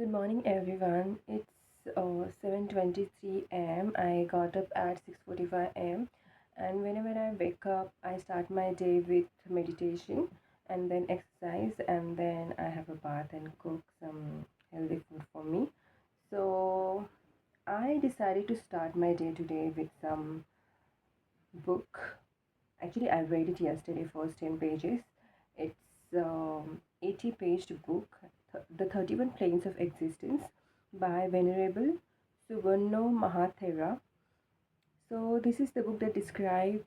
Good morning, everyone. It's 7:23 a.m. I got up at 6:45 a.m. and whenever I wake up, I start my day with meditation and then exercise, and then I have a bath and cook some healthy food for me. So I decided to start my day today with some book. Actually, I read it yesterday, first 10 pages. It's 80-page book, The 31 Planes of Existence by Venerable Suvarno Mahathera. So this is the book that describes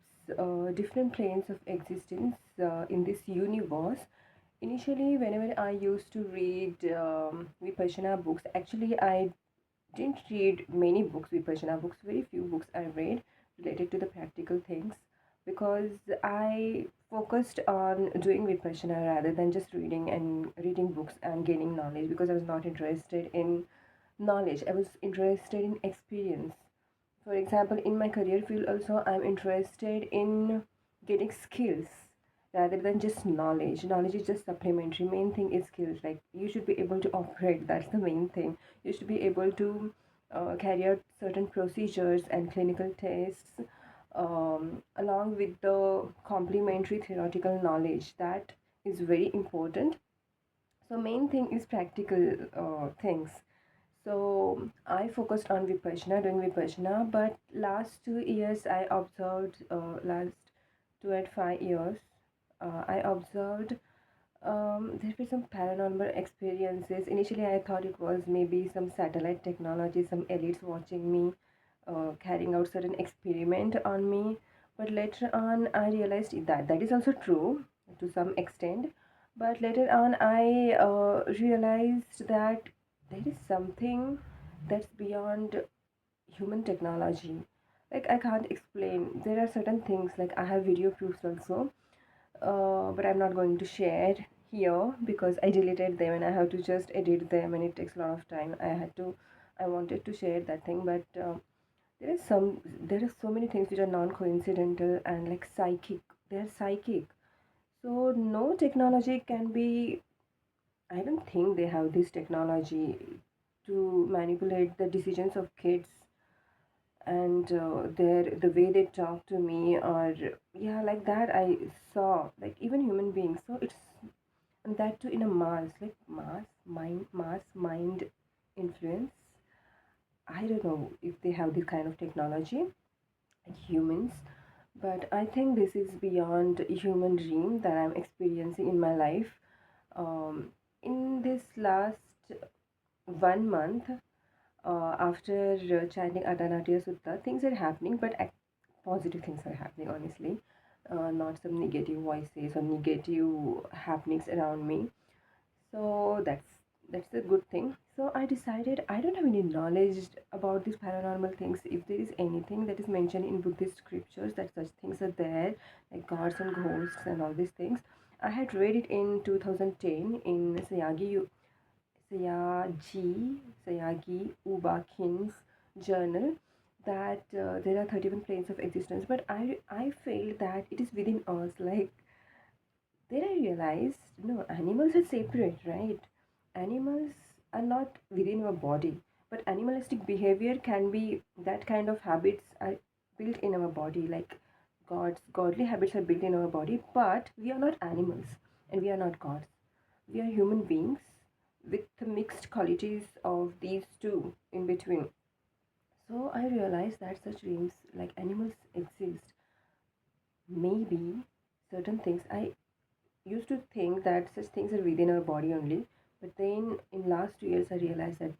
different planes of existence in this universe. Initially, whenever I used to read Vipassana books, actually I didn't read many books, Vipassana books, very few books I read related to the practical things because I focused on doing Vipassana rather than just reading and reading books and gaining knowledge because I was not interested in knowledge. I was interested in experience. For example, in my career field also, I'm interested in getting skills rather than just knowledge. Knowledge is just supplementary. Main thing is skills. Like you should be able to operate. That's the main thing. You should be able to carry out certain procedures and clinical tests along with the complementary theoretical knowledge. That is very important. So main thing is practical things. So I focused on Vipassana, doing Vipassana, but last 2 years I observed, last 2 and 5 years, I observed there were some paranormal experiences. Initially, I thought it was maybe some satellite technology, some elites watching me, carrying out certain experiment on me. But later on, I realized that that is also true to some extent. But later on, I realized that there is something that's beyond human technology. Like I can't explain. There are certain things like I have video proofs also, but I'm not going to share here because I deleted them and I have to just edit them and it takes a lot of time. I wanted to share that thing, but there are so many things which are non-coincidental and like psychic. They're psychic. So no technology can be. I don't think they have this technology to manipulate the decisions of kids and the way they talk to me or yeah like that I saw like even human beings. So it's and that too in a mass mind influence. I don't know if they have this kind of technology like humans, but I think this is beyond human dream that I'm experiencing in my life. In this last 1 month, after chanting Adanatiya Sutta, things are happening, but positive things are happening, honestly. Not some negative voices or negative happenings around me. So that's a good thing. So I decided I don't have any knowledge about these paranormal things. If there is anything that is mentioned in Buddhist scriptures that such things are there, like gods and ghosts and all these things, I had read it in 2010 in Sayagi Sayagi Ubakin's journal that there are 31 planes of existence. But I feel that it is within us. Like then I realized no, animals are separate, right? Animals are not within our body, but animalistic behavior can be that kind of habits are built in our body. Like godly habits are built in our body, but we are not animals and we are not gods. We are human beings with the mixed qualities of these two in between. So I realized that such dreams like animals exist. Maybe certain things I used to think that such things are within our body only, but then in last 2 years I realized that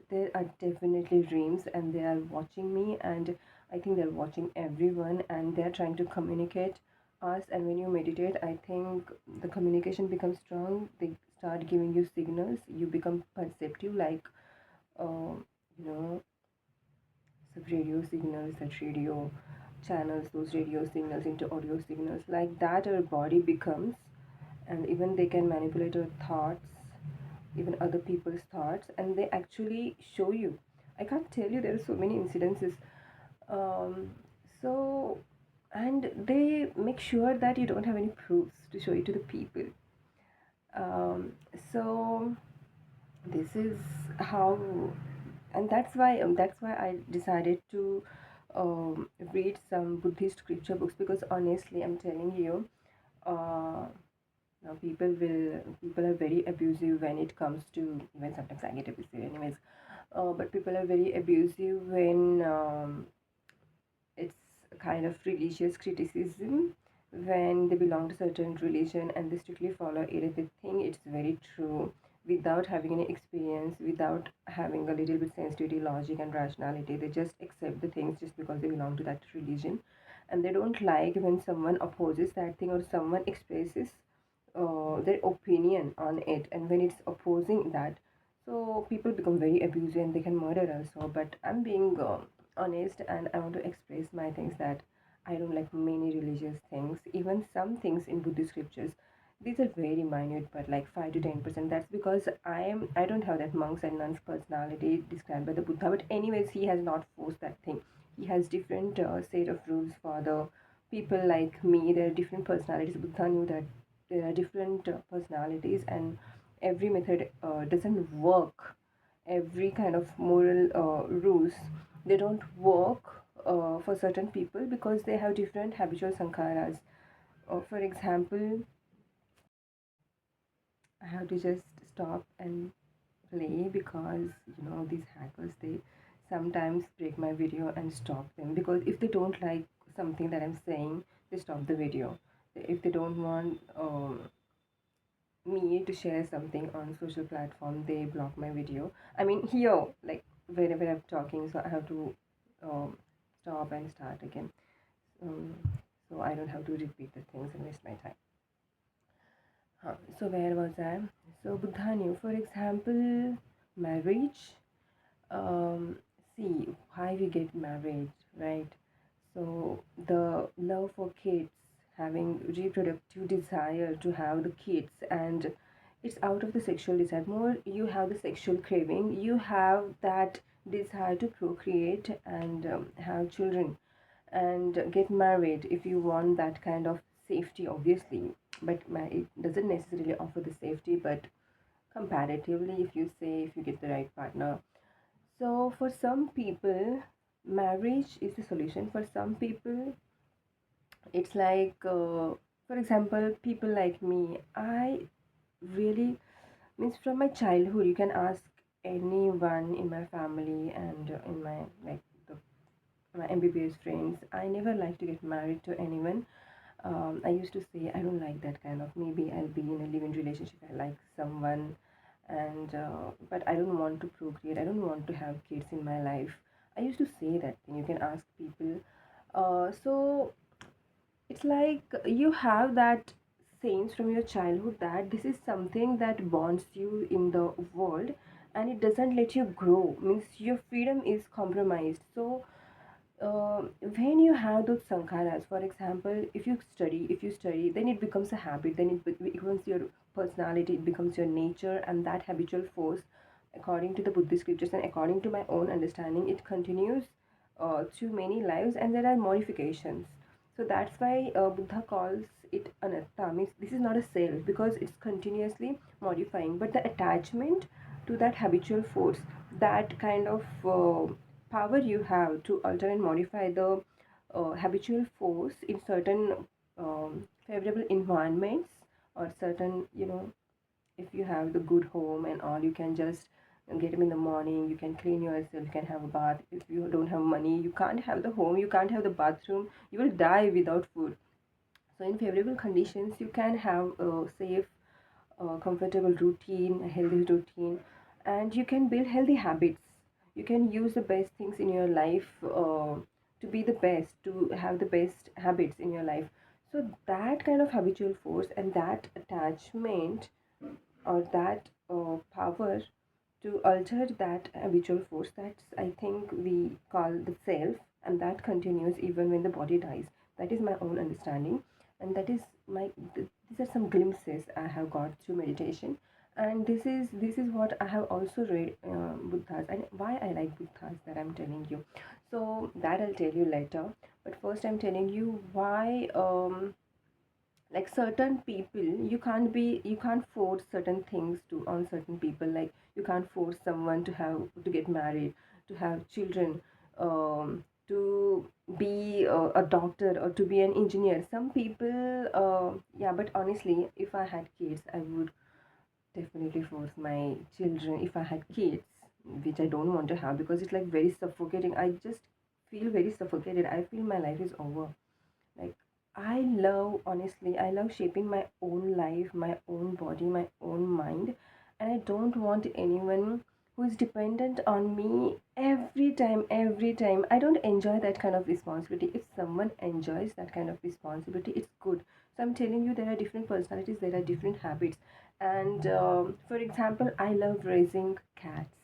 there are definitely dreams and they are watching me, and I think they're watching everyone and they're trying to communicate us. And when you meditate, I think the communication becomes strong. They start giving you signals, you become perceptive, like uh, you know some radio signals, that radio channels those radio signals into audio signals, like that our body becomes. And even they can manipulate our thoughts, even other people's thoughts, and they actually show you. I can't tell you, there are so many incidences. So and they make sure that you don't have any proofs to show it to the people. um, so This is how, and that's why I decided to read some Buddhist scripture books, because honestly, I'm telling you, uh, now people are very abusive when it comes to, even sometimes I get abusive anyways, but people are very abusive when it's a kind of religious criticism when they belong to certain religion and they strictly follow it. They think it's very true without having any experience, without having a little bit sensitivity, logic, and rationality. They just accept the things just because they belong to that religion, and they don't like when someone opposes that thing or someone expresses their opinion on it, and when it's opposing that, so people become very abusive and they can murder also. But I'm being honest, and I want to express my things that I don't like many religious things, even some things in Buddhist scriptures. These are very minute, but like 5 to 10%. That's because I don't have that monks and nuns personality described by the Buddha. But anyways, he has not forced that thing. He has different set of rules for the people like me. There are different personalities. Buddha knew that there are different personalities, and every method doesn't work. Every kind of moral rules, they don't work for certain people because they have different habitual sankharas. For example, I have to just stop and play because these hackers, they sometimes break my video and stop them, because if they don't like something that I'm saying, they stop the video. If they don't want me to share something on social platform, they block my video. I mean, here, like whenever I'm talking, so I have to um, stop and start again. um, so I don't have to repeat the things and waste my time. So where was I? So Buddha knew, for example, marriage. um, See why we get married, right? So the love for kids, having reproductive desire to have the kids, and it's out of the sexual desire. More you have the sexual craving, you have that desire to procreate and have children and get married if you want that kind of safety, obviously. But it doesn't necessarily offer the safety, but comparatively, if you say, if you get the right partner. So for some people, marriage is the solution. For some people, it's like, for example, people like me, I really, means from my childhood, you can ask anyone in my family and in my, like, the, my MBBS friends, I never like to get married to anyone. I used to say I don't like that kind of, maybe I'll be in a living relationship, I like someone, and but I don't want to procreate, I don't want to have kids in my life. I used to say that thing. You can ask people. So it's like you have that sense from your childhood that this is something that bonds you in the world, and it doesn't let you grow, means your freedom is compromised. So when you have those sankharas, for example, if you study, then it becomes a habit, then it becomes your personality, it becomes your nature, and that habitual force, according to the Buddhist scriptures and according to my own understanding, it continues through many lives, and there are modifications. So that's why Buddha calls it anatta, means this is not a self, because it's continuously modifying, but the attachment to that habitual force, that kind of power you have to alter and modify the habitual force in certain favorable environments, or certain, if you have the good home and all, you can just get them in the morning, you can clean yourself, you can have a bath. If you don't have money, you can't have the home, you can't have the bathroom, you will die without food. So in favorable conditions, you can have a safe, comfortable routine, a healthy routine, and you can build healthy habits. You can use the best things in your life to be the best, to have the best habits in your life. So that kind of habitual force and that attachment, or that power to alter that habitual force, that's, I think, we call the self, and that continues even when the body dies. That is my own understanding, and that is these are some glimpses I have got through meditation. And this is what I have also read Buddhas, and why I like Buddhas, that I'm telling you. So that I'll tell you later, but first I'm telling you why like certain people, you can't force certain things to on certain people. Like you can't force someone to get married, to have children, to be a doctor or to be an engineer. Some people, yeah, but honestly, if I had kids, I would definitely force my children. If I had kids, which I don't want to have, because it's like very suffocating. I just feel very suffocated. I feel my life is over. Like, I love, honestly, I love shaping my own life, my own body, my own mind, and I don't want anyone who is dependent on me every time, every time. I don't enjoy that kind of responsibility. If someone enjoys that kind of responsibility, it's good. So I'm telling you, there are different personalities, there are different habits. And for example, I love raising cats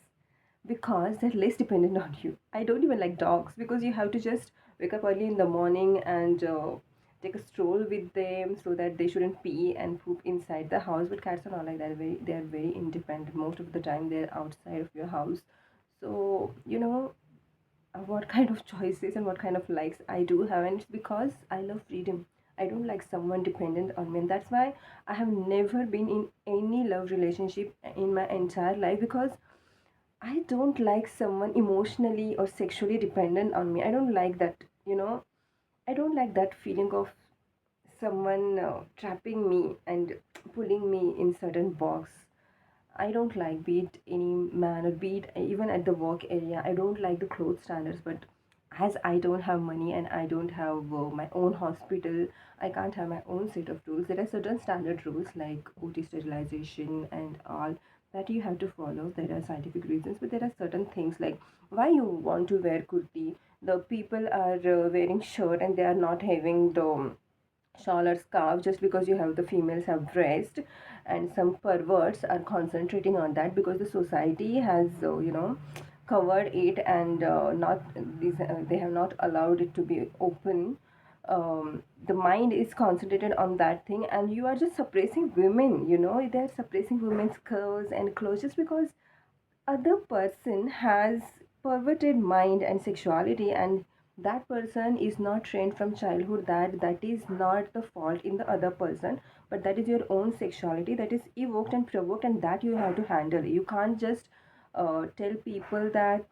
because they're less dependent on you. I don't even like dogs because you have to just wake up early in the morning and take a stroll with them so that they shouldn't pee and poop inside the house. But cats are not like that. They are very independent. Most of the time, they're outside of your house. So what kind of choices and what kind of likes I do have, and it's because I love freedom. I don't like someone dependent on me, and that's why I have never been in any love relationship in my entire life, because I don't like someone emotionally or sexually dependent on me. I don't like that, I don't like that feeling of someone trapping me and pulling me in certain box. I don't like, be it any man or be it even at the work area, I don't like the clothes standards. But as I don't have money and I don't have my own hospital, I can't have my own set of rules. There are certain standard rules like OT sterilization and all that you have to follow. There are scientific reasons, but there are certain things like why you want to wear kurti. The people are wearing shirt and they are not having the shawl or scarf just because you have the females have breast, and some perverts are concentrating on that because the society has covered it, and not these they have not allowed it to be open. The mind is concentrated on that thing, and you are just suppressing women. They're suppressing women's curves and clothes just because other person has perverted mind and sexuality, and that person is not trained from childhood. That is not the fault in the other person, but that is your own sexuality that is evoked and provoked, and that you have to handle. You can't just tell people that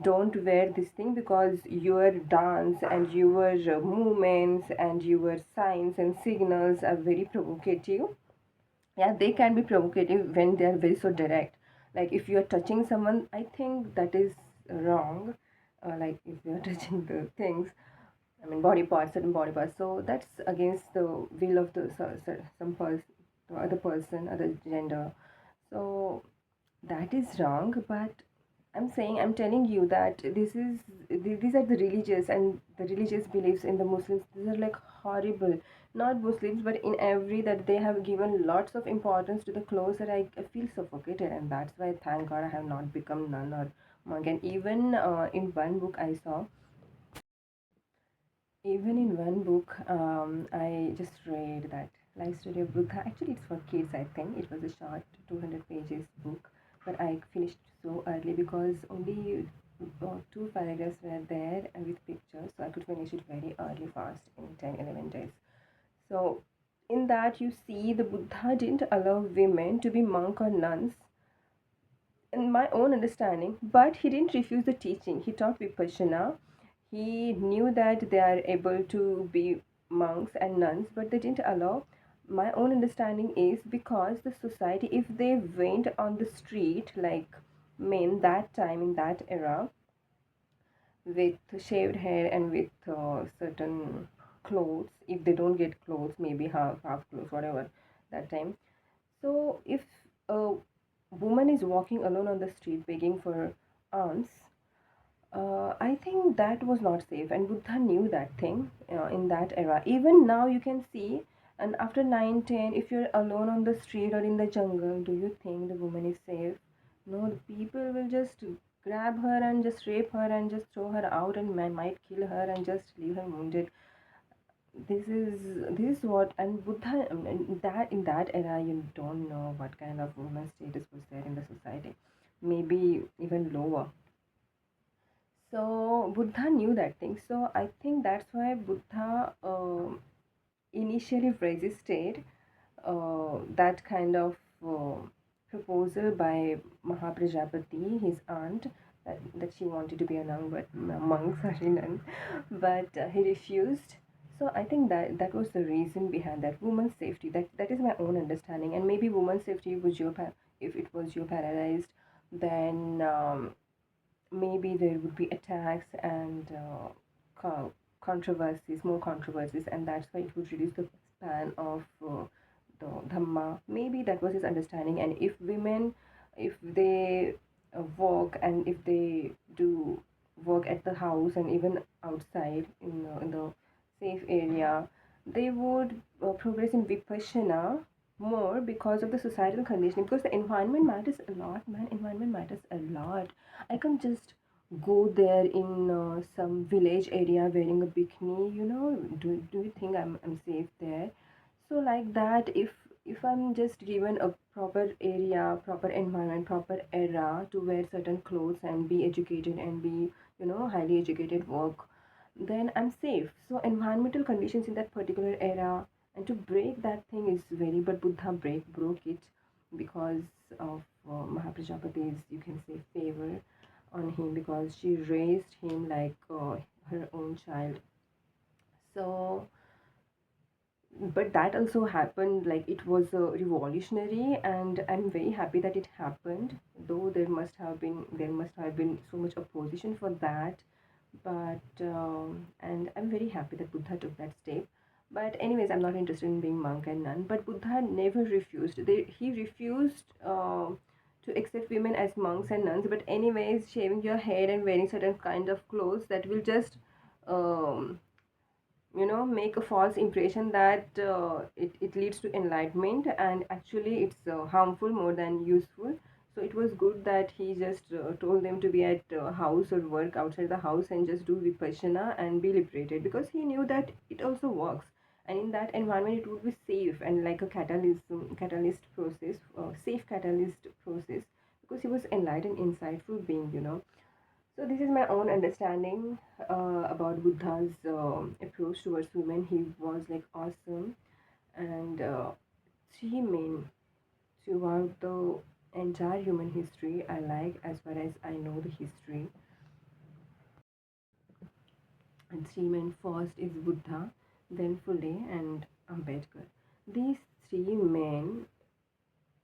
don't wear this thing because your dance and your movements and your signs and signals are very provocative. Yeah, they can be provocative when they are very so direct. Like if you are touching someone, I think that is wrong. Like if you are touching the things, I mean body parts, certain body parts, so that's against the will of some person, the other person, other gender. So that is wrong. But I'm telling you that these are the religious and the religious beliefs in the Muslims. These are like horrible. Not Muslims, but in every that they have given lots of importance to the clothes that I feel suffocated, and that's why thank God I have not become nun or monk. And in one book I saw, even in one book, I just read that life story of Buddha. Actually, it's for kids, I think. It was a short 200 pages book, but I finished so early because only two paragraphs were there with pictures, so I could finish it very early, fast, in 10, 11 days. So, in that, you see the Buddha didn't allow women to be monk or nuns in my own understanding, but he didn't refuse the teaching. He taught Vipassana. He knew that they are able to be monks and nuns, but they didn't allow. My own understanding is because the society, if they went on the street like men that time in that era, with shaved hair and with certain clothes, if they don't get clothes, maybe half clothes, whatever, that time. So if a woman is walking alone on the street begging for alms, I think that was not safe, and Buddha knew that thing in that era. Even now, you can see, and after 9, 10, if you're alone on the street or in the jungle, do you think the woman is safe? No, the people will just grab her and just rape her and just throw her out and might kill her and just leave her wounded. This is what, and Buddha, in that era, you don't know what kind of woman status was there in the society, maybe even lower. So Buddha knew that thing. So I think that's why Buddha initially resisted that kind of proposal by Mahaprajapati, his aunt, that she wanted to be a nun, but monk, sorry, nun, but he refused. So I think that was the reason behind that. Women's safety. That is my own understanding, and maybe women's safety was if it was jeopardized, then maybe there would be attacks and controversies, more controversies, and that's why it would reduce the span of the dhamma. Maybe that was his understanding. And if women, if they work and if they do work at the house and even outside in the safe area, they would progress in vipassana more because of the societal conditioning, because the environment matters a lot, man. Environment matters a lot. I can't just go there in some village area wearing a bikini, do you think I'm safe there? So like that, if I'm just given a proper area, proper environment, proper era to wear certain clothes and be educated and be, highly educated work, then I'm safe. So environmental conditions in that particular era, and to break that thing is very, but Buddha broke it because of Mahaprajapati's, you can say, favor on him, because she raised him like her own child. So but that also happened, like it was revolutionary, and I'm very happy that it happened, though there must have been so much opposition for that. But and I'm very happy that Buddha took that step. But anyways, I'm not interested in being monk and nun, but Buddha never refused. He refused to accept women as monks and nuns. But anyways, shaving your hair and wearing certain kind of clothes, that will just um, make a false impression that it leads to enlightenment, and actually it's harmful more than useful. So it was good that he just told them to be at house or work outside the house and just do vipassana and be liberated, because he knew that it also works, and in that environment it would be safe and like a catalyst process, safe catalyst process, because he was enlightened, insightful being. So this is my own understanding about Buddha's approach towards women. He was like awesome, and three men throughout the entire human history. I like, as far as I know the history, and three men. First is Buddha, then Phule and Ambedkar. These three men,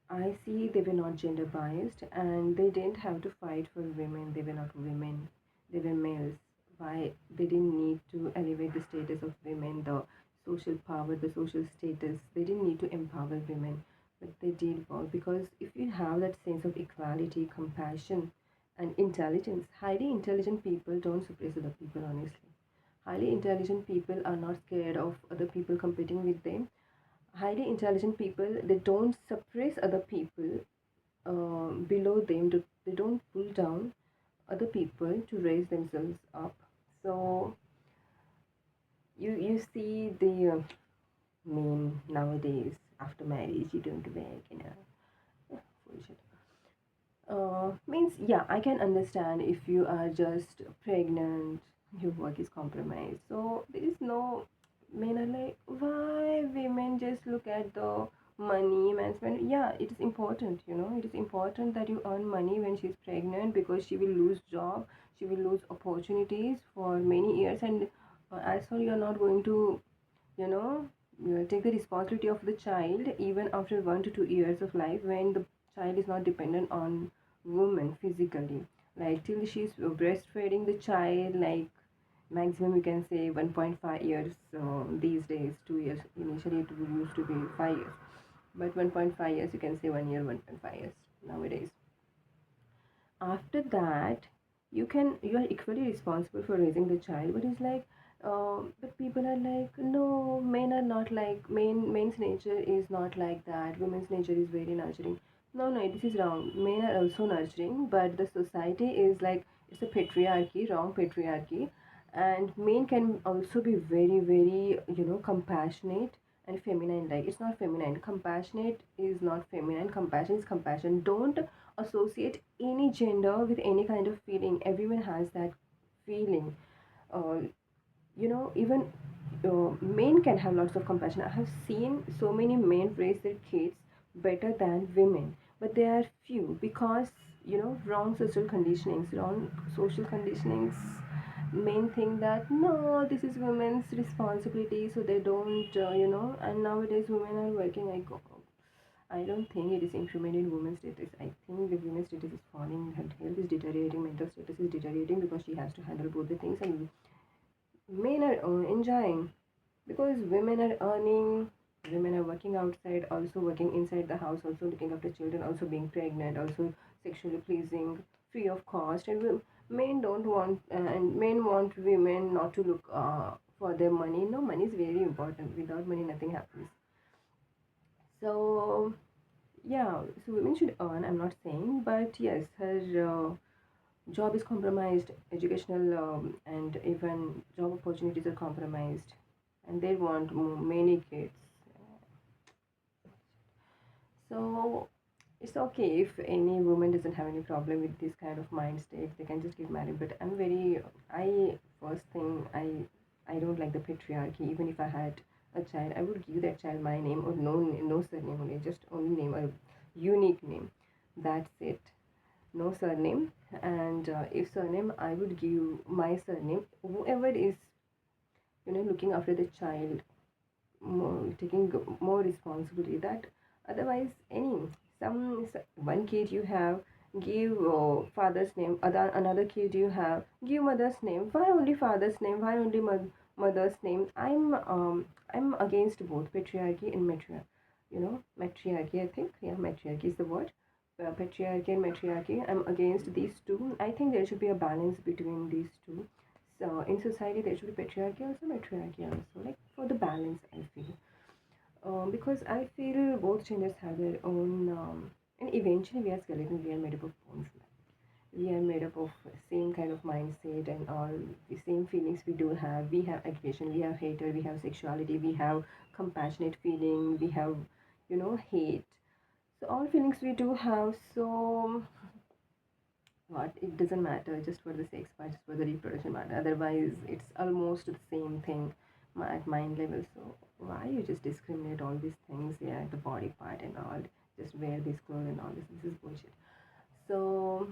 I see they were not gender biased, and they didn't have to fight for women. They were not women, they were males. Why? They didn't need to elevate the status of women, the social power, the social status. They didn't need to empower women, but they did work, because if you have that sense of equality, compassion, and intelligence, highly intelligent people don't suppress other people, honestly. Highly intelligent people are not scared of other people competing with them. Highly intelligent people, they don't suppress other people below them. They don't pull down other people to raise themselves up. So you see the men nowadays, after marriage you don't work, bullshit. Means, yeah, I can understand if you are just pregnant, your work is compromised. So there is no, men are like, why women just look at the money man spend? Yeah, it is important, it is important that you earn money when she's pregnant, because she will lose job, she will lose opportunities for many years, and as well you're not going to, you know take the responsibility of the child even after 1 to 2 years of life, when the child is not dependent on woman physically, like till she's breastfeeding the child, like maximum you can say 1.5 years these days. 2 years, initially it used to be 5 years, but 1.5 years, you can say 1 year, 1.5 years nowadays. After that, you are equally responsible for raising the child. But it's like, but people are like, no, men are not like, men's nature is not like that, women's nature is very nurturing. No, this is wrong. Men are also nurturing, but the society is like, it's a patriarchy, wrong patriarchy. And men can also be very, very, compassionate and feminine. Like, it's not feminine, compassionate is not feminine, compassion is compassion. Don't associate any gender with any kind of feeling. Everyone has that feeling. Even Men can have lots of compassion. I have seen so many men raise their kids better than women, but they are few because wrong social conditionings, wrong social conditionings. Men think that no, this is women's responsibility, so they don't, And nowadays women are working. I don't think it is improvement in women's status. I think the women's status is falling, her health is deteriorating, mental status is deteriorating because she has to handle both the things, and men are enjoying because women are earning, women are working outside, also working inside the house, also looking after children, also being pregnant, also sexually pleasing, free of cost, and men don't want, and men want women not to look for their money. No, money is very important. Without money, nothing happens. So yeah, so women should earn. I'm not saying, but yes, her job is compromised, educational and even job opportunities are compromised, and they want many kids. So it's okay if any woman doesn't have any problem with this kind of mind state, they can just get married. But I first thing, I don't like the patriarchy. Even if I had a child, I would give that child my name or no surname, only just only name, a unique name. That's it. No surname. And if surname, I would give my surname. Whoever is looking after the child, taking more responsibility. That otherwise any one kid you have, give father's name. Another kid you have, give mother's name. Why only father's name? Why only mother's name? I'm against both patriarchy and matriarchy. I think, yeah, matriarchy is the word. Patriarchy and matriarchy, I'm against these two. I think there should be a balance between these two. So in society there should be patriarchy also, matriarchy also, like for the balance, I feel. Because I feel both genders have their own, and eventually we are skeleton, we are made up of bones. We are made up of same kind of mindset and all the same feelings we do have. We have aggression, we have hatred, we have sexuality, we have compassionate feeling, we have, hate. So all feelings we do have. So what, it doesn't matter just for the sex part, just for the reproduction part. Otherwise it's almost the same thing at mind level. So why you just discriminate all these things? Yeah, the body part and all, just wear this clothes and all this is bullshit. So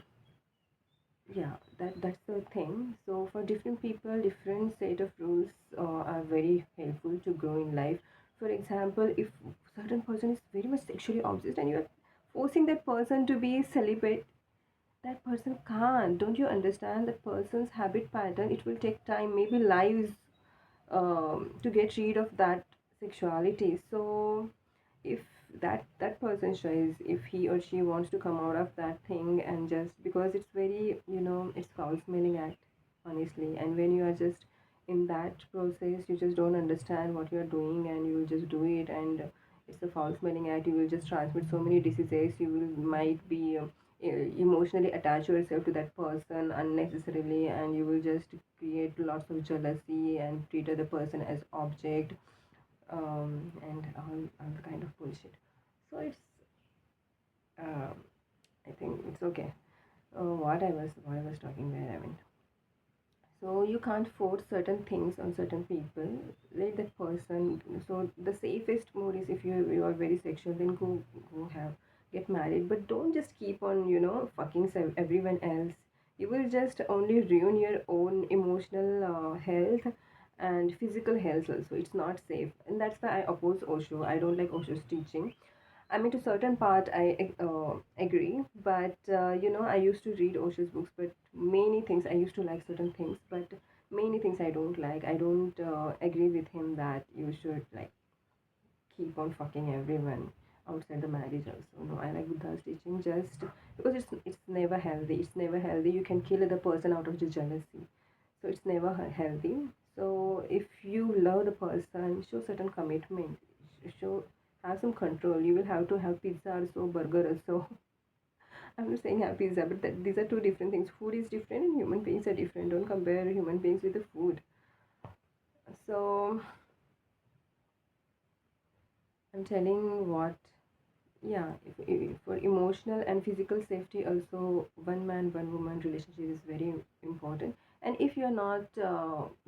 yeah, that's the thing. So for different people, different set of rules are very helpful to grow in life. For example, if certain person is very much sexually obsessed and you are forcing that person to be celibate, that person can't. Don't you understand that person's habit pattern? It will take time, maybe lives, to get rid of that sexuality. So if that person's choice, if he or she wants to come out of that thing, and just because it's very, it's foul smelling act, honestly. And when you are just in that process, you just don't understand what you're doing and you will just do it, and it's a foul smelling act. You will just transmit so many diseases. You will might be emotionally attach yourself to that person unnecessarily, and you will just create lots of jealousy and treat other person as object, and all the kind of bullshit. So it's, um, I think it's okay. What I was talking there, I mean. So you can't force certain things on certain people. Let that person. So the safest mode is, if you are very sexual, then go have get married. But don't just keep on fucking everyone else. You will just only ruin your own emotional health and physical health also. It's not safe, and that's why I oppose Osho. I don't like Osho's teaching. I mean, to certain part, I agree, but I used to read Osho's books, but many things I used to like certain things, but many things I don't like. I don't agree with him that you should like keep on fucking everyone outside the marriage also. No, I like Buddha's teaching, just because it's never healthy. It's never healthy. You can kill the person out of just jealousy, so it's never healthy. So if you love the person, show certain commitment, show have some control. You will have to have pizza also, burger also. I'm not saying have pizza, but these are two different things. Food is different and human beings are different. Don't compare human beings with the food. So I'm telling what, yeah, if for emotional and physical safety also, one man one woman relationship is very important. And if you're not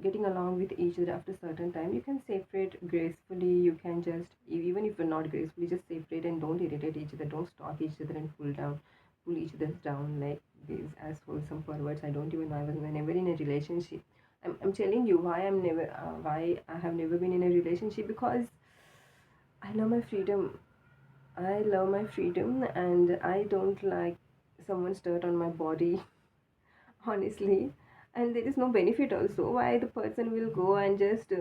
getting along with each other after a certain time, you can separate gracefully. You can just, even if you're not gracefully, just separate and don't irritate each other. Don't stalk each other and pull each other down like these assholes, some perverts. I don't even know. I was never in a relationship. I'm telling you why I have never been in a relationship, because I love my freedom. I love my freedom, and I don't like someone's dirt on my body, honestly. And there is no benefit also. Why the person will go and just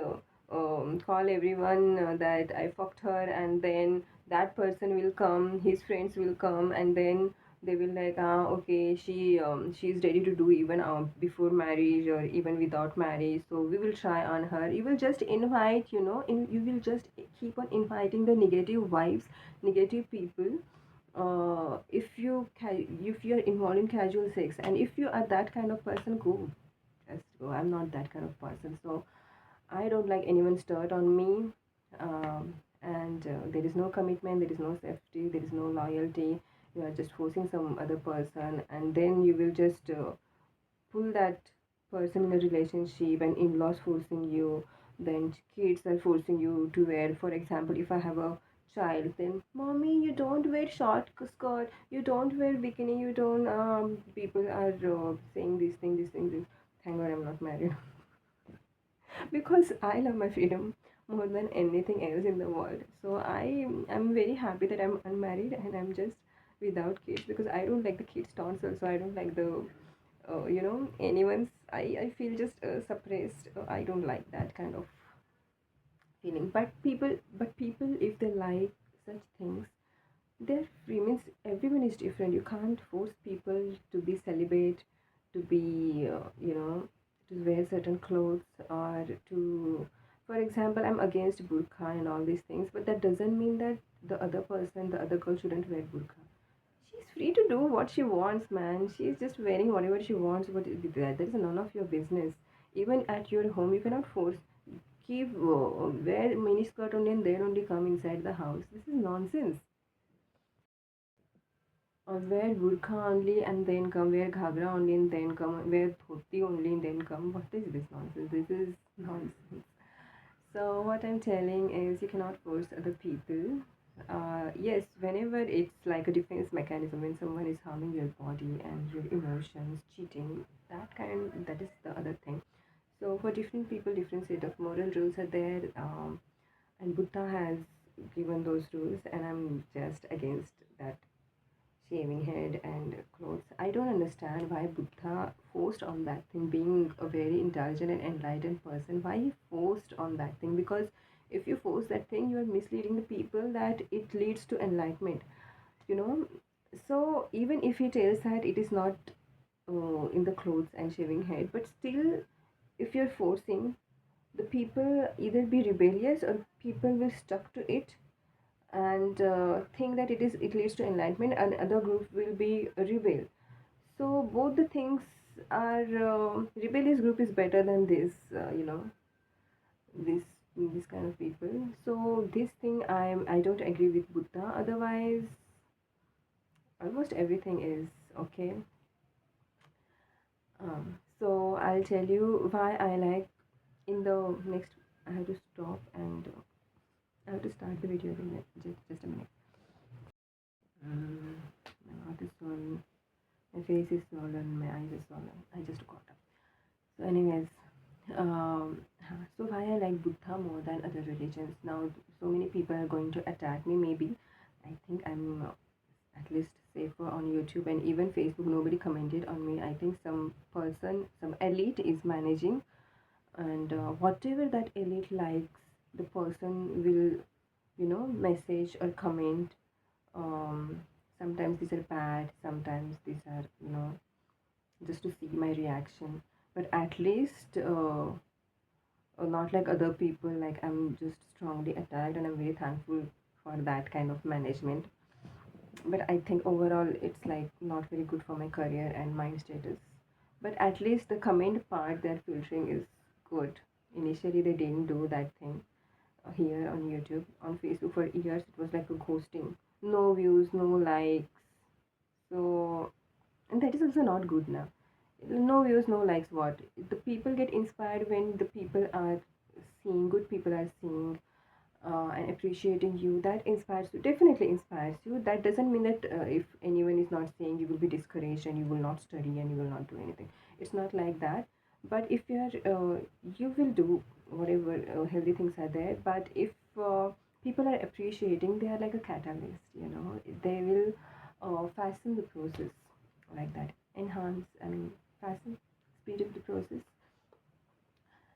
call everyone that I fucked her, and then that person will come, his friends will come, and then they will like, ah, okay, she's ready to do even before marriage or even without marriage. So we will try on her. You will just invite, you will just keep on inviting the negative vibes, negative people. If you're involved in casual sex, and if you are that kind of person, go, just go. I'm not that kind of person, so I don't like anyone's dirt on me. And there is no commitment, there is no safety, there is no loyalty. You are just forcing some other person, and then you will just pull that person in a relationship, and in-laws forcing you, then kids are forcing you to wear. For example, if I have a child, then mommy, you don't wear short skirt, you don't wear bikini, you don't people are saying this. Thank god I'm not married. Because I love my freedom more than anything else in the world. So I'm very happy that I'm unmarried and I'm just without kids, because I don't like the kids tonsils. So I don't like the anyone's. I feel just suppressed. I don't like that kind of feeling. But people, if they like such things, they're free. Means everyone is different. You can't force people to be celibate, to be to wear certain clothes, or to, for example, I'm against burqa and all these things, but that doesn't mean that the other girl shouldn't wear burqa. She's free to do what she wants, man. She's just wearing whatever she wants, but that is none of your business. Even at your home, you cannot force. Keep wear miniskirt only and then only come inside the house. This is nonsense. Or wear burqa only and then come, wear ghagra only and then come, wear dhoti only and then come. What is this nonsense? This is nonsense. So what I'm telling is, you cannot force other people. Yes, whenever it's like a defense mechanism, when someone is harming your body and your emotions, cheating, that is the other thing. So for different people, different set of moral rules are there, and Buddha has given those rules, and I'm just against that shaving head and clothes. I don't understand why Buddha forced on that thing, being a very intelligent and enlightened person. Why he forced on that thing? Because if you force that thing, you are misleading the people that it leads to enlightenment, you know. So even if he tells that it is not in the clothes and shaving head, but still, if you're forcing, the people either be rebellious or people will stuck to it and think that it leads to enlightenment, and other group will be rebel. So both the things are, rebellious group is better than this this kind of people. So this thing, I don't agree with Buddha. Otherwise, almost everything is okay. So I'll tell you why I like, in the next. I have to stop, and I have to start the video in just a minute. My mouth is swollen, my face is swollen, my eyes are swollen. I just got up. So, anyways, so why I like Buddha more than other religions? Now, so many people are going to attack me. Maybe I think I'm at least safer on YouTube and even Facebook. Nobody commented on me. I think some person, some elite is managing, and whatever that elite likes, the person will, message or comment. um, Sometimes these are bad, sometimes these are, just to see my reaction. But at least not like other people, like I'm just strongly attacked, and I'm very thankful for that kind of management. But I think overall it's like not very good for my career and mind status. But at least the comment part they're filtering is good. Initially they didn't do that thing here on YouTube. On Facebook for years it was like a ghosting. No views, no likes. So, and that is also not good now. No views, no likes. What? The people get inspired when the people are seeing, good people are seeing and appreciating you. That inspires you, definitely inspires you. That doesn't mean that if anyone is not saying, you will be discouraged and you will not study and you will not do anything. It's not like that. But if you are you will do whatever healthy things are there. But if people are appreciating, they are like a catalyst, they will fasten the process, like that, enhance, I mean, fasten, speed up the process,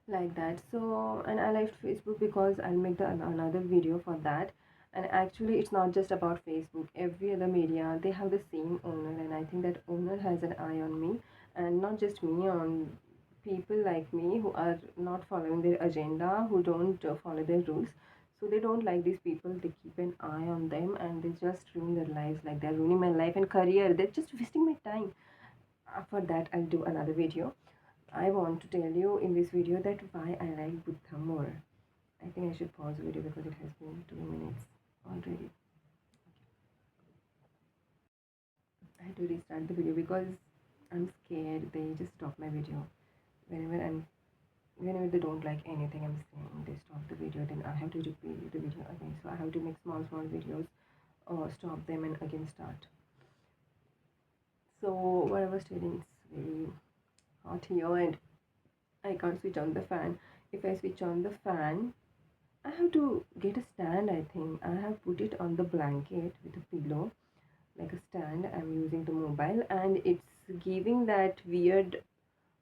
like that. So, and I left Facebook because I'll make another video for that. And actually, it's not just about Facebook. Every other media, they have the same owner, and I think that owner has an eye on me, and not just me, on people like me who are not following their agenda, who don't follow their rules. So they don't like these people. They keep an eye on them, and they just ruin their lives. Like, they're ruining my life and career. They're just wasting my time. For that, I'll do another video. I want to tell you in this video that why I like Buddha more. I think I should pause the video because it has been 2 minutes already. I had to restart the video because I'm scared they just stop my video. Whenever they don't like anything I'm saying, they stop the video, then I have to repeat the video again. So I have to make small videos, stop them and again start. So what I was telling, it's very hot here and I can't switch on the fan. If I switch on the fan, I have to get a stand. I think I have put it on the blanket with a pillow, like a stand. I'm using the mobile, and it's giving that weird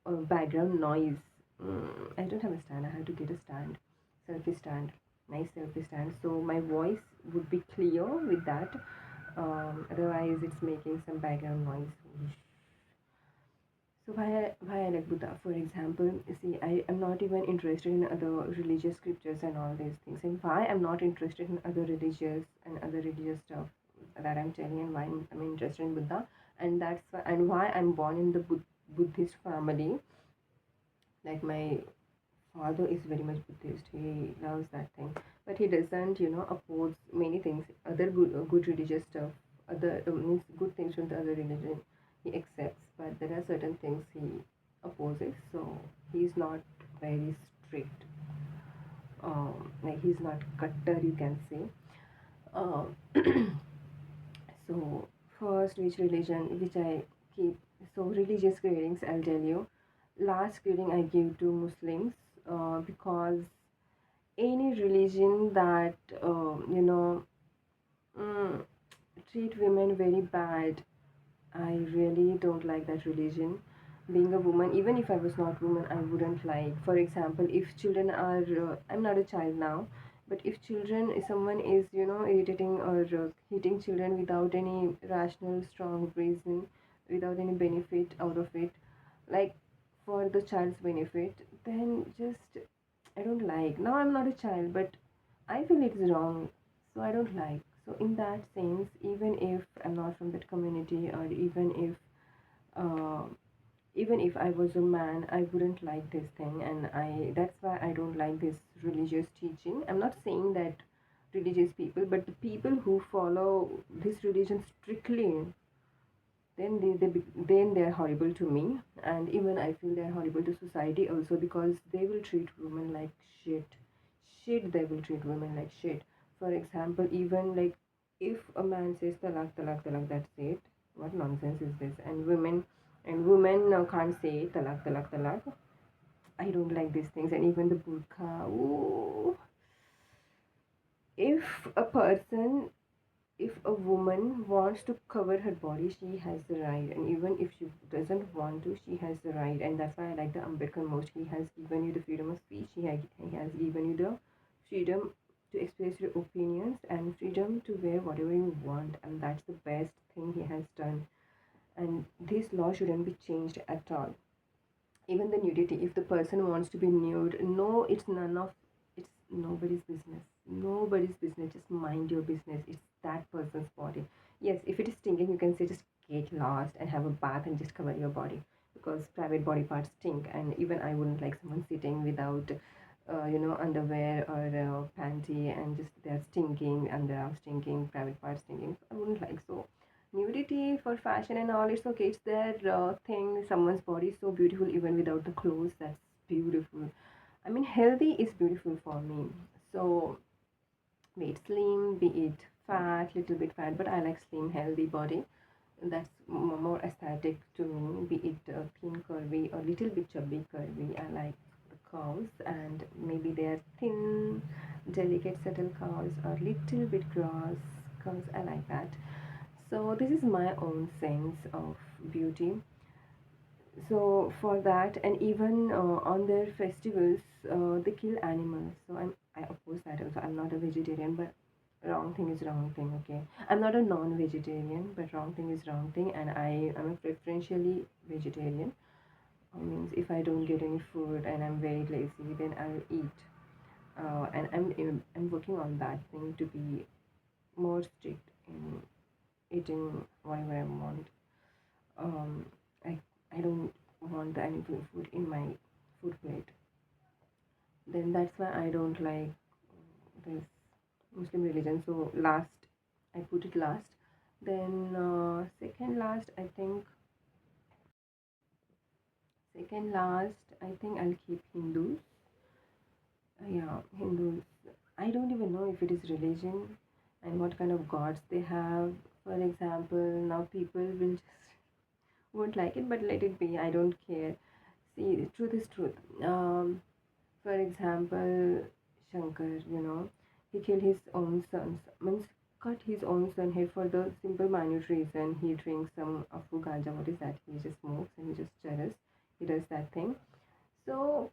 background noise. I don't have a stand. I have to get a stand, selfie stand, nice selfie stand. So my voice would be clear with that. Otherwise, it's making some background noise. So why I like Buddha? For example, see, I am not even interested in other religious scriptures and all these things. And why I'm not interested in other religious stuff that I'm telling, and why I'm interested in Buddha, and why I'm born in the Buddhist family. Like, my father is very much Buddhist. He loves that thing, but he doesn't, oppose many things. Other good religious stuff, other means good things from the other religion, he accepts. But there are certain things he opposes. So he's not very strict. Like, he's not cutter, you can say. Um, so first, which I keep. So religious greetings, I'll tell you. Last greeting I give to Muslims, because any religion that mm, treat women very bad, I really don't like that religion. Being a woman, even if I was not woman, I wouldn't like. For example, if children are, I'm not a child now, but if someone is, irritating or hitting children without any rational, strong reason, without any benefit out of it, like for the child's benefit, then just, I don't like. Now I'm not a child, but I feel it's wrong, so I don't like. So in that sense, even if I'm not from that community, or uh, even if I was a man, I wouldn't like this thing, and that's why I don't like this religious teaching. I'm not saying that religious people, but the people who follow this religion strictly, then they're horrible to me, and even I feel they're horrible to society also, because they will treat women like shit. They will treat women like shit. For example, even like, if a man says talak talak talak, that's it. What nonsense is this? And women can't say talak talak talak. I don't like these things. And even the burqa, ooh. if a person if a woman wants to cover her body, she has the right, and even if she doesn't want to, she has the right. And that's why I like the Ambedkar most. He has given you the freedom of speech. He has given you the freedom to express your opinions and freedom to wear whatever you want, and that's the best thing he has done. And this law shouldn't be changed at all. Even the nudity, if the person wants to be nude, no, it's nobody's business. Nobody's business. Just mind your business. It's that person's body. Yes, if it is stinking, you can say just get lost and have a bath and just cover your body, because private body parts stink. And even I wouldn't like someone sitting without underwear or panty, and just they're stinking, and they are stinking, private parts stinking. I wouldn't like. So nudity for fashion and all, it's okay, it's their thing. Someone's body is so beautiful even without the clothes. That's beautiful. I mean, healthy is beautiful for me. So be it slim, be it fat, little bit fat, but I like slim, healthy body. That's more aesthetic to me. Be it thin, curvy, or little bit chubby, curvy. I like the curves, and maybe they are thin, delicate, subtle curves, or little bit gross curves. I like that. So this is my own sense of beauty. So for that, and even on their festivals, they kill animals. So I oppose that also. I'm not a vegetarian, but wrong thing is wrong thing. Okay, I'm not a non-vegetarian, but wrong thing is wrong thing, and I am a preferentially vegetarian. Means if I don't get any food and I'm very lazy, then I'll eat. And I'm working on that thing to be more strict in eating whatever I want. um, I, I don't want the animal food in my food plate. Then that's why I don't like this Muslim religion. So last, I put it last. Then second last, I think I'll keep Hindus. Yeah, Hindus. I don't even know if it is religion and what kind of gods they have. For example, now people will just won't like it, but let it be. I don't care. See, truth is truth. For example, Shankar, he killed his own sons, means cut his own son head for the simple minute reason he drinks some afu ganja. What is that? He just smokes and he just jealous. He does that thing. So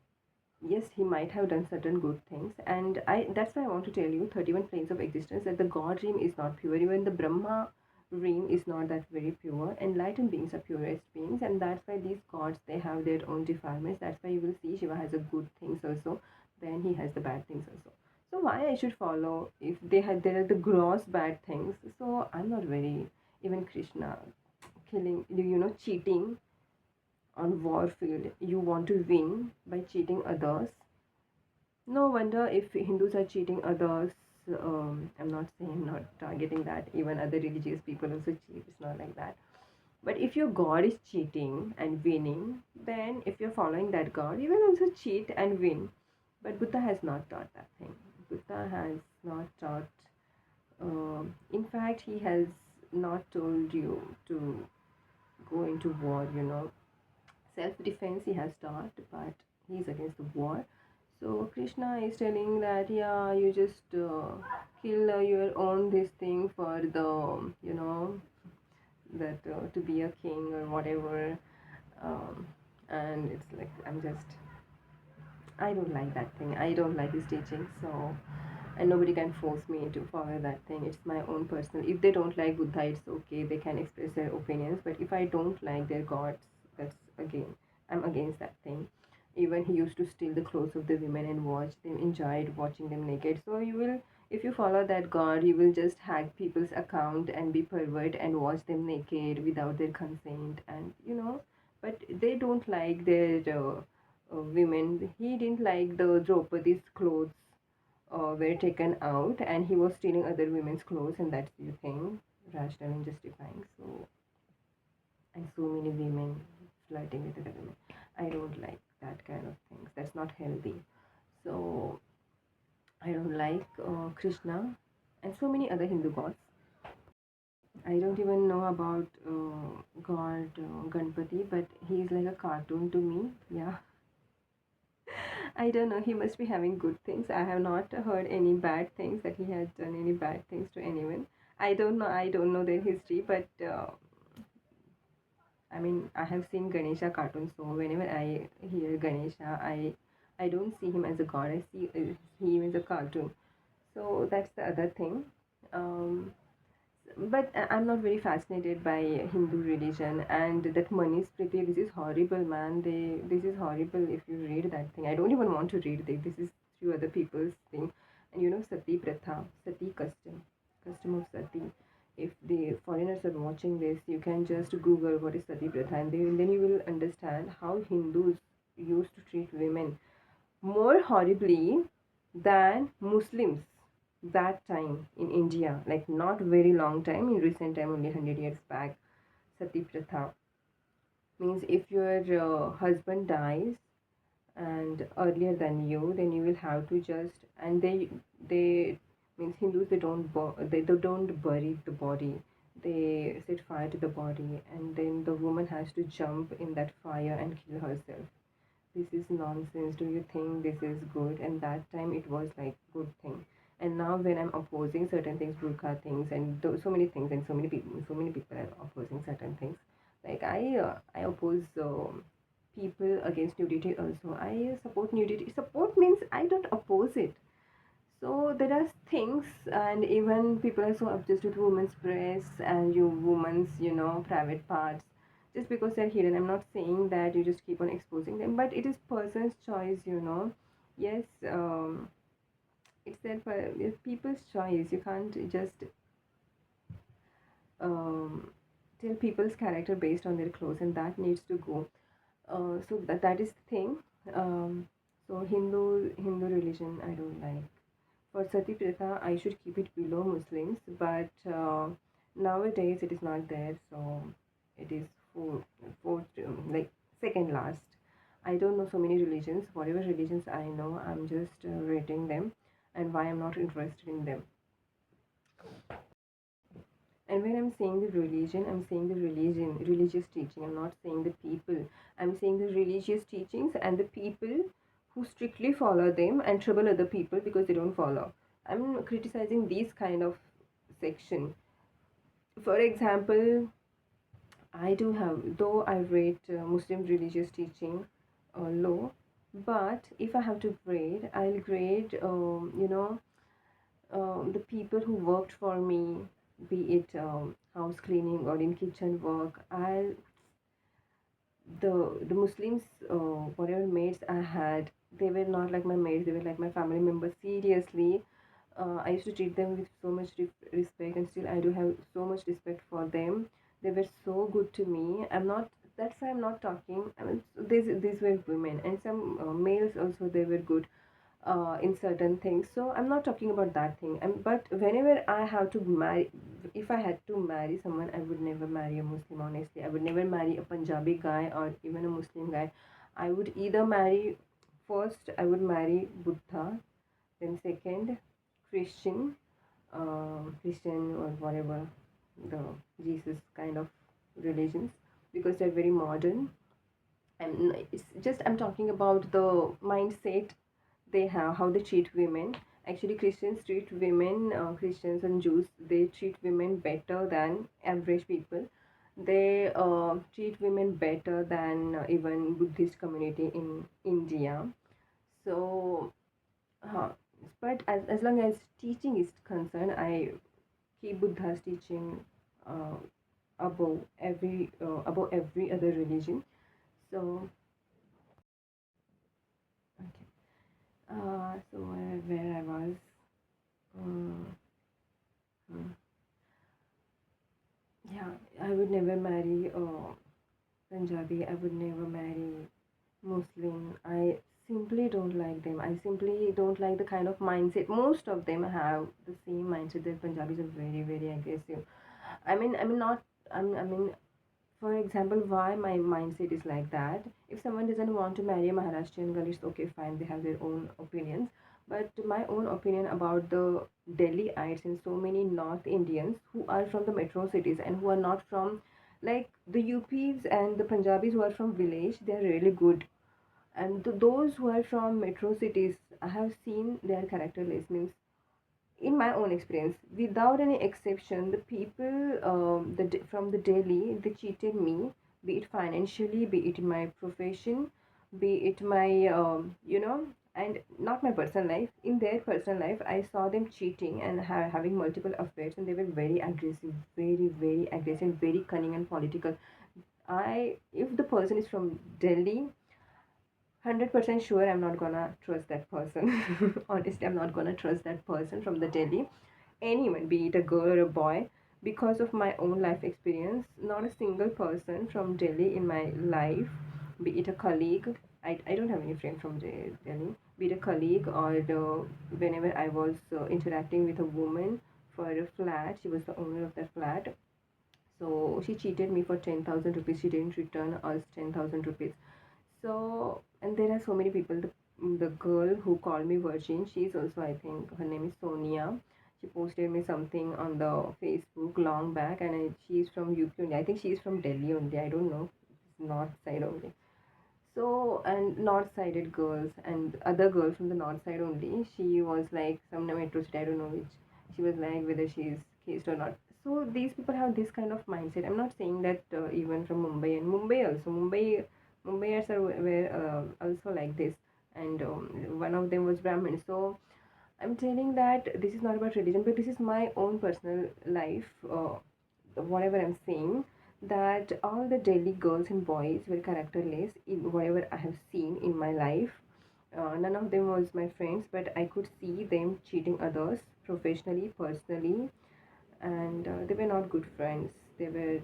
yes, he might have done certain good things, and that's why I want to tell you 31 planes of existence, that the God realm is not pure. Even the Brahma realm is not that very pure. Enlightened beings are purest beings, and that's why these gods, they have their own defilements. That's why you will see Shiva has a good things also, then he has the bad things also. So why I should follow if there are the gross bad things? So I'm not very, even Krishna killing, cheating on warfield. You want to win by cheating others. No wonder if Hindus are cheating others. I'm not saying, I'm not targeting that. Even other religious people also cheat. It's not like that. But if your God is cheating and winning, then if you're following that God, you will also cheat and win. But Buddha has not taught that thing. Buddha has not taught. In fact, he has not told you to go into war. Self-defense he has taught, but he's against the war. So Krishna is telling that, yeah, you just kill your own this thing for the, that to be a king or whatever. um, and it's like, I don't like that thing. I don't like his teaching. So, and nobody can force me to follow that thing. It's my own personal. If they don't like Buddha, it's okay. They can express their opinions. But if I don't like their gods, that's again, I'm against that thing. Even he used to steal the clothes of the women and watch them, enjoyed watching them naked. So you will, if you follow that god, you will just hack people's account and be pervert and watch them naked without their consent. And but they don't like their women. He didn't like the Draupadi's clothes were taken out, and he was stealing other women's clothes, and that's the thing, rational and justifying. So, and so many women flirting with other women. I don't like that kind of things. That's not healthy. So, I don't like Krishna and so many other Hindu gods. I don't even know about God Ganpati, but he's like a cartoon to me. Yeah. I don't know. He must be having good things. I have not heard any bad things, that he has done any bad things to anyone. I don't know. I don't know their history, but I mean, I have seen Ganesha cartoons, so whenever I hear Ganesha, I don't see him as a god. I see him as a cartoon. So that's the other thing. Um, but I'm not very fascinated by Hindu religion, and that Manish Priti. This is horrible, man. This is horrible. If you read that thing, I don't even want to read it. This is few other people's thing, and Sati Pratha, Sati custom of Sati. If the foreigners are watching this, you can just Google what is Sati Pratha, and then you will understand how Hindus used to treat women more horribly than Muslims. that time in India, like not very long time, in recent time, only 100 years back, sati pratha means if your husband dies and earlier than you, then you will have to just, and they means Hindus, they don't bury the body, they set fire to the body, and then the woman has to jump in that fire and kill herself. This is nonsense. Do you think this is good? And that time it was like good thing. And now when I'm opposing certain things, burqa things, and so many things, and so many people are opposing certain things. Like I oppose people against nudity also. I support nudity. Support means I don't oppose it. So there are things, and even people are so obsessed with women's breasts and women's, private parts. Just because they're hidden, I'm not saying that you just keep on exposing them, but it is person's choice. Yes, it's it's people's choice. You can't just um, tell people's character based on their clothes, and that needs to go. So that is the thing. Um, so Hindu religion I don't like. For Sati Pratha, I should keep it below Muslims, but nowadays it is not there, so it is like second last. I don't know so many religions. Whatever religions I know, I'm just rating them and why I'm not interested in them. And when I'm saying the religion, I'm saying the religious teaching. I'm not saying the people. I'm saying the religious teachings and the people who strictly follow them and trouble other people because they don't follow. I'm criticizing these kind of section. For example, I do have, though I rate Muslim religious teaching low, but if I have to grade, I'll grade, the people who worked for me, be it house cleaning or in kitchen work. The Muslims, whatever maids I had, they were not like my maids, they were like my family members. Seriously, I used to treat them with so much respect, and still I do have so much respect for them. They were so good to me. I'm not. That's why I'm not talking. I mean, these were women, and some males also. They were good in certain things. So I'm not talking about that thing. But whenever I have to marry, if I had to marry someone, I would never marry a Muslim. Honestly, I would never marry a Punjabi guy or even a Muslim guy. I would either marry first. I would marry Buddha, then second Christian, Christian or whatever the Jesus kind of religions, because they're very modern. And it's just I'm talking about the mindset they have, how they treat women. Actually, Christians treat women, Christians and Jews, they treat women better than average people. They treat women better than even Buddhist community in India. So, uh, but as long as teaching is concerned, I keep Buddha's teaching uh, above every other religion. So, okay. So where I was. Mm, mm. Yeah, I would never marry Punjabi. I would never marry Muslim. I simply don't like them. I simply don't like the kind of mindset. Most of them have the same mindset that Punjabis are very, very aggressive. I mean, not. I mean, for example, why my mindset is like that. If someone doesn't want to marry a Maharashtrian girl, it's okay, fine, they have their own opinions. But my own opinion about the Delhiites and so many North Indians who are from the metro cities and who are not from, like, the UPs and the Punjabis who are from village, they are really good. And those who are from metro cities, I have seen their characterless, means in my own experience, without any exception, the people from the Delhi, they cheated me, be it financially, be it in my profession, be it my, and not my personal life. In their personal life, I saw them cheating and having multiple affairs, and they were very aggressive, very, very aggressive, very cunning and political. If the person is from Delhi, 100% sure I'm not gonna trust that person. Honestly, I'm not gonna trust that person from the Delhi. Anyone, be it a girl or a boy, because of my own life experience, not a single person from Delhi in my life, be it a colleague. I don't have any friend from Delhi, be it a colleague or whenever I was interacting with a woman for a flat. She was the owner of that flat. So she cheated me for 10,000 rupees. She didn't return us 10,000 rupees. So, and there are so many people. The girl who called me virgin, she's also, I think, her name is Sonia. She posted me something on the Facebook long back, and she's from UP only. I think she's from Delhi only. I don't know. It's north side only. So, and north sided girls and other girl from the north side only. She was like some metro city, I don't know which. She was like whether she's cased or not. So these people have this kind of mindset. I'm not saying that even from Mumbai, and Mumbai also, Mumbaiers are were also like this, and one of them was Brahmin. So I'm telling that this is not about religion, but this is my own personal life. Whatever I'm saying, that all the Delhi girls and boys were characterless in whatever I have seen in my life. None of them was my friends, but I could see them cheating others professionally, personally, and they were not good friends. They were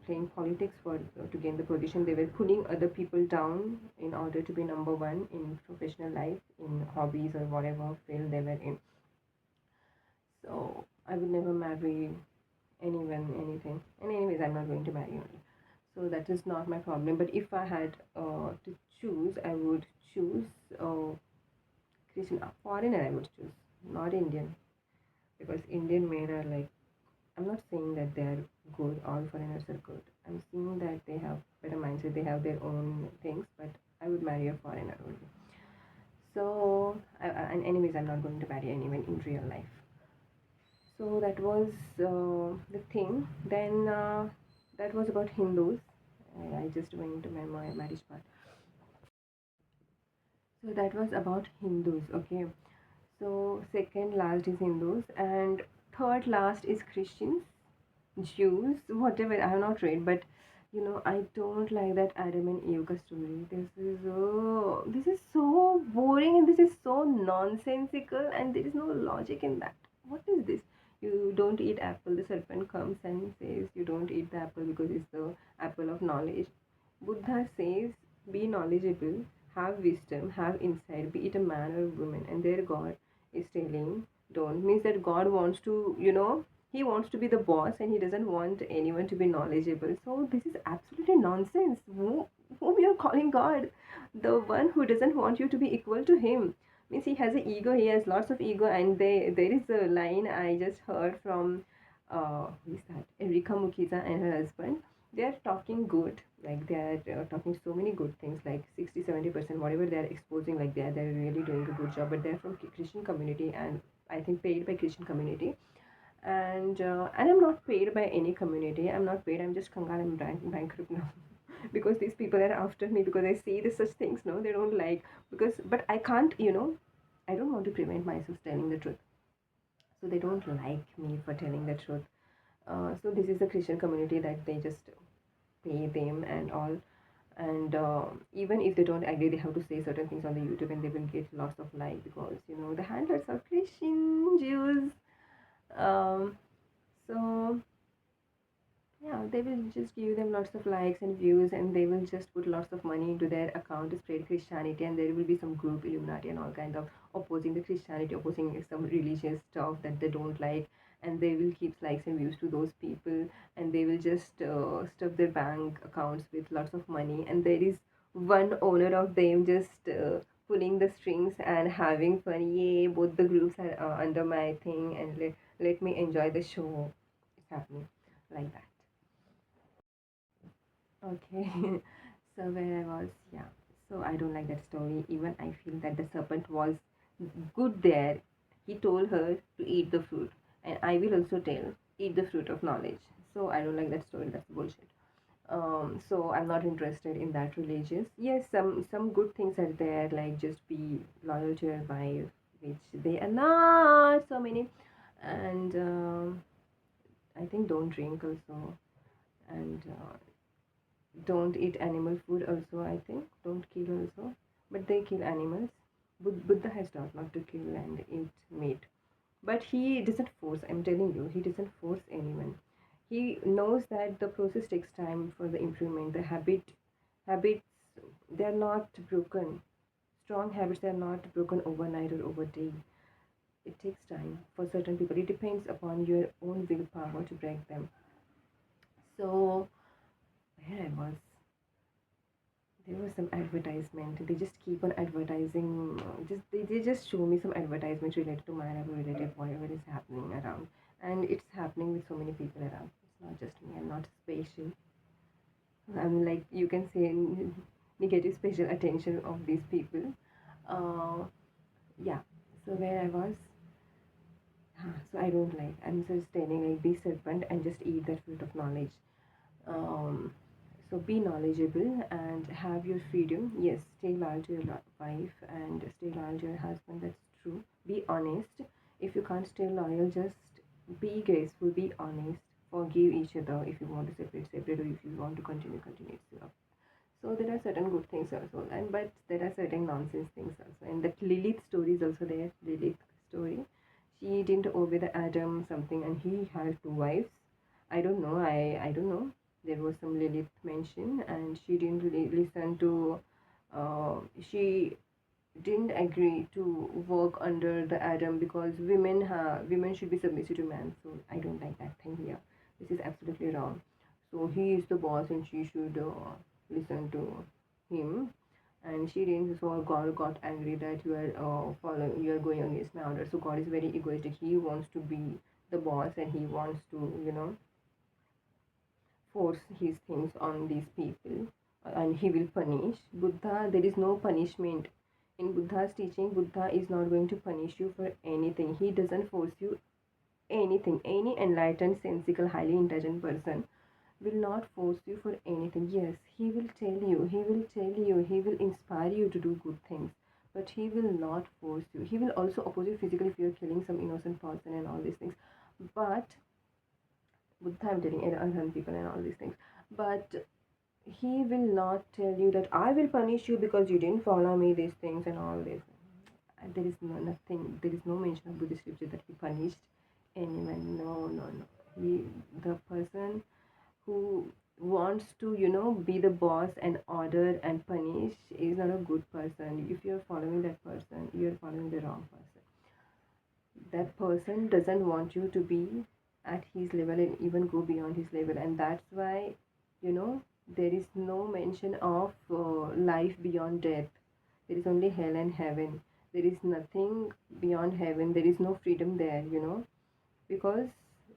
playing politics for to gain the position. They were pulling other people down in order to be number one in professional life, in hobbies or whatever field they were in. So I would never marry anyone, anything. And anyways, I'm not going to marry only. So that is not my problem. But if I had to choose, I would choose Christian, foreigner. I would choose, not Indian, because Indian men are like, I'm not saying that they are good. All foreigners are good. I'm saying that they have better mindset. They have their own things. But I would marry a foreigner only. So, and anyways, I'm not going to marry anyone in real life. So that was the thing. Then that was about Hindus. I just went to my marriage part. So that was about Hindus. Okay. So second last is Hindus, and third last is Christians, Jews, whatever. I have not read, but I don't like that Adam and Eve story. This is so boring, and this is so nonsensical, and there is no logic in that. What is this? You don't eat apple. The serpent comes and says you don't eat the apple because it's the apple of knowledge. Buddha says, be knowledgeable, have wisdom, have insight, be it a man or a woman. And there God is telling, don't. Means that God wants to, he wants to be the boss and he doesn't want anyone to be knowledgeable. So this is absolutely nonsense. Whom you're calling God? The one who doesn't want you to be equal to him. Means he has an ego, he has lots of ego, and there is a line I just heard from who is that? Erika Mukhiza and her husband. They are talking good, like they are talking so many good things, like 60-70%, whatever they are exposing, like they're really doing a good job, but they're from Christian community, and I think paid by Christian community. And I'm not paid by any community. I'm not paid. I'm just kangal. I'm bankrupt now. Because these people are after me because I see this such things. No, they don't like, because but I can't. I don't want to prevent myself telling the truth. So they don't like me for telling the truth. So this is the Christian community that they just pay them and all. And even if they don't agree, they have to say certain things on the YouTube, and they will get lots of like, because the handlers are Christian Jews. Um, so yeah, they will just give them lots of likes and views, and they will just put lots of money into their account to spread Christianity, and there will be some group Illuminati and all kind of opposing the Christianity, opposing some religious stuff that they don't like, and they will keep likes and views to those people, and they will just stuff their bank accounts with lots of money, and there is one owner of them just pulling the strings and having fun. Yay! Both the groups are under my thing, and let me enjoy the show. It's happening like that. Okay, so where I was, yeah. So I don't like that story. Even I feel that the serpent was good there. He told her to eat the fruit, and I will also tell, eat the fruit of knowledge. So I don't like that story. That's bullshit. So I'm not interested in that religious. Yes, some good things are there, like just be loyal to your wife, which they are not so many, and I think don't drink also, and don't eat animal food also, I think. Don't kill also, but they kill animals. Buddha has taught not to kill and eat meat, but he doesn't force. I'm telling you, he doesn't force anyone. He knows that the process takes time for the improvement. The habits, they're not broken strong habits are not broken overnight or over day. It takes time for certain people. It depends upon your own willpower to break them. So where I was, there was some advertisement. They just keep on advertising. They just show me some advertisements related to my relative, whatever is happening around, and it's happening with so many people around. It's not just me. I'm not special. I'm like, you can say, negative special attention of these people. Uh, yeah. So where I was, so I don't like. I'm just telling like, be serpent and just eat that fruit of knowledge. Um, so be knowledgeable and have your freedom. Yes, stay loyal to your wife and stay loyal to your husband. That's true. Be honest. If you can't stay loyal, just be graceful. Be honest. Forgive each other. If you want to separate, separate, or if you want to continue, continue. So there are certain good things also, and but there are certain nonsense things also. And that Lilith story is also there. Lilith story. She didn't obey the Adam something, and he had two wives. I don't know. I don't know. There was some Lilith mention, and she didn't listen to. She didn't agree to work under the Adam because women should be submissive to men. So I don't like that thing here. This is absolutely wrong. So he is the boss, and she should listen to him. And she didn't. So God got angry that you are following, you are going against my order. So God is very egoistic. He wants to be the boss, and he wants to force his things on these people, and he will punish. Buddha, there is no punishment. In Buddha's teaching, Buddha is not going to punish you for anything. He doesn't force you anything. Any enlightened, sensical, highly intelligent person will not force you for anything. Yes, he will tell you, he will inspire you to do good things, but he will not force you. He will also oppose you physically if you're killing some innocent person and all these things. But Buddha, I'm telling unharmed people and all these things. But he will not tell you that I will punish you because you didn't follow me, these things and all this. There is nothing, there is no mention of Buddhist scripture that he punished anyone. No, no, no. The person who wants to, be the boss and order and punish is not a good person. If you're following that person, you're following the wrong person. That person doesn't want you to be at his level and even go beyond his level, and that's why there is no mention of life beyond death. There is only hell and heaven. There is nothing beyond heaven. There is no freedom there, because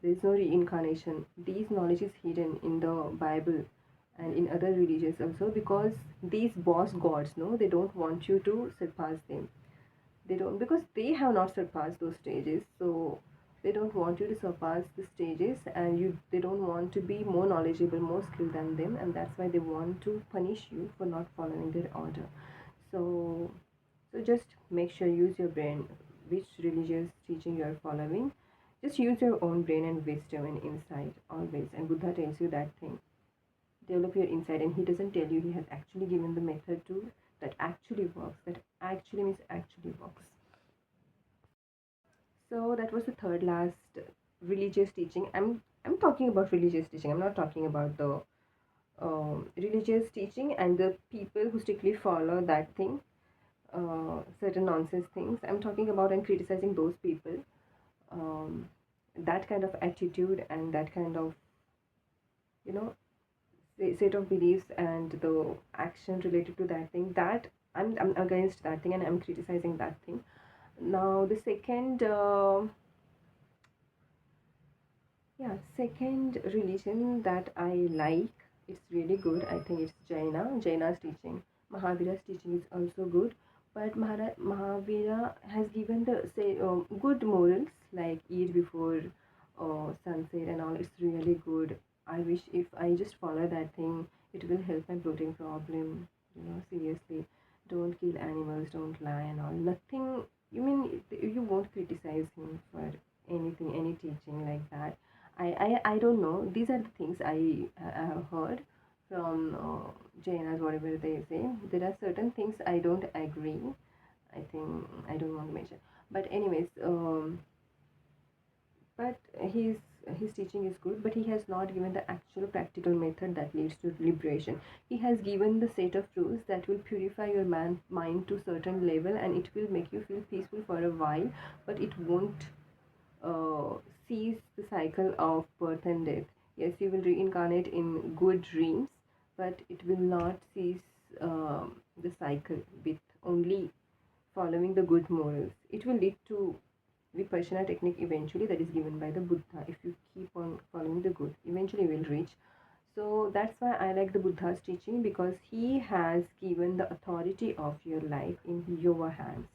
there is no reincarnation. These knowledge is hidden in the Bible and in other religions also, because these boss gods, no, they don't want you to surpass them. They don't, because they have not surpassed those stages. So they don't want you to surpass the stages, and they don't want to be more knowledgeable, more skilled than them, and that's why they want to punish you for not following their order. So so just make sure, use your brain, which religious teaching you are following. Just use your own brain and wisdom and insight always, and Buddha tells you that thing. Develop your insight, and he doesn't tell you, he has actually given the method to that actually works, that actually means actually works. So that was the third last religious teaching. I'm talking about religious teaching. I'm not talking about the religious teaching and the people who strictly follow that thing, certain nonsense things. I'm talking about and criticizing those people. Um, that kind of attitude and that kind of you know set of beliefs and the action related to that thing. That I'm against that thing, and I'm criticizing that thing. Now the second. Yeah, second religion that I like, it's really good. I think it's Jaina. Jaina's teaching. Mahavira's teaching is also good. But Mahavira has given the say good morals, like eat before sunset and all. It's really good. I wish if I just follow that thing, it will help my bloating problem. Seriously, don't kill animals, don't lie and all. Nothing. You mean you won't criticize him for anything, any teaching like that. I don't know. These are the things I have heard from Jainas, whatever they say. There are certain things I don't agree. I think I don't want to mention. But anyways, but his his teaching is good, but he has not given the actual practical method that leads to liberation. He has given the set of rules that will purify your mind to certain level, and it will make you feel peaceful for a while, but it won't uh, cease the cycle of birth and death. Yes, you will reincarnate in good dreams, but it will not cease the cycle with only following the good morals. It will lead to Vipassana technique eventually, that is given by the Buddha. If you keep on following the good, eventually you will reach. So that's why I like the Buddha's teaching, because he has given the authority of your life in your hands,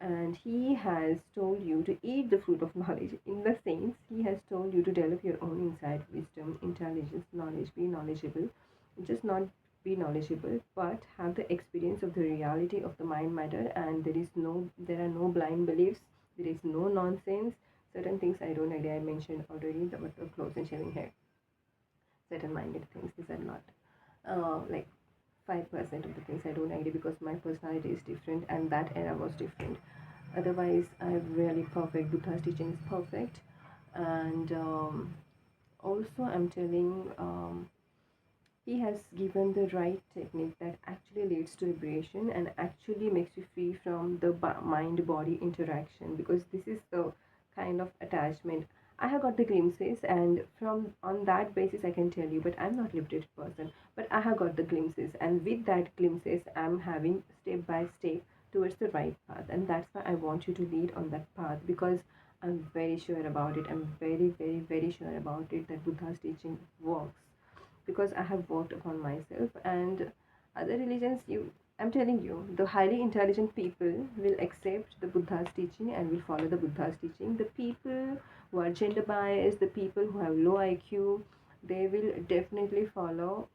and he has told you to eat the fruit of knowledge. In the sense, he has told you to develop your own insight, wisdom, intelligence, knowledge, be knowledgeable. Just not be knowledgeable, but have the experience of the reality of the mind matter, and there are no blind beliefs, there is no nonsense. Certain things I don't agree, I mentioned already, the clothes and shaving hair. Certain minded things, these are not like 5% of the things I don't agree, because my personality is different and that era was different. Otherwise, I'm really perfect. Buddha's teaching is perfect. And also, I'm telling, he has given the right technique that actually leads to liberation and actually makes you free from the mind body interaction, because this is the kind of attachment. I have got the glimpses, and from on that basis I can tell you, but I'm not liberated person, but I have got the glimpses, and with that glimpses I'm having step by step towards the right path, and that's why I want you to lead on that path, because I'm very sure about it. I'm very, very, very sure about it that Buddha's teaching works, because I have worked upon myself. And other religions, I'm telling you, the highly intelligent people will accept the Buddha's teaching and will follow the Buddha's teaching. The people who are gender biased, the people who have low IQ, they will definitely follow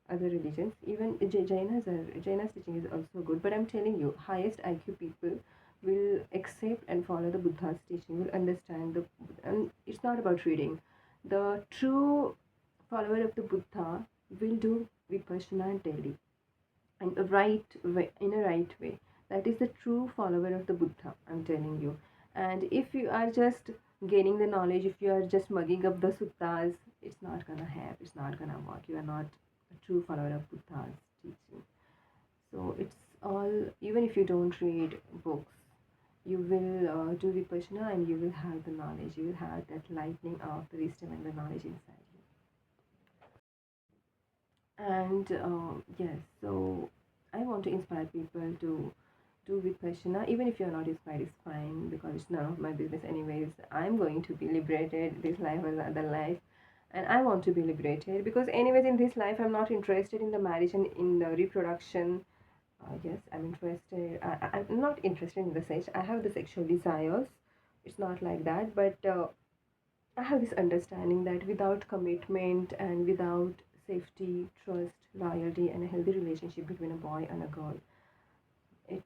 other religions. Even Jaina's teaching is also good, but I'm telling you, highest IQ people will accept and follow the Buddha's teaching, will understand the, and it's not about reading. The true follower of the Buddha will do Vipassana daily, and in a right way. That is the true follower of the Buddha, I'm telling you. And if you are just gaining the knowledge, if you are just mugging up the suttas, it's not gonna work. You are not a true follower of Buddha's teaching. So it's all, even if you don't read books, you will do Vipassana and you will have the knowledge. You will have that lightning of the wisdom and the knowledge inside you. And yes, so I want to inspire people to do Vipassana. Even if you're not inspired, it's fine, because it's none of my business anyways. I'm going to be liberated this life or the other life, and I want to be liberated, because anyways in this life I'm not interested in the marriage and in the reproduction. Yes, I'm interested. I'm not interested in the sex. I have the sexual desires. It's not like that, but I have this understanding that without commitment and without safety, trust, loyalty, and a healthy relationship between a boy and a girl, it's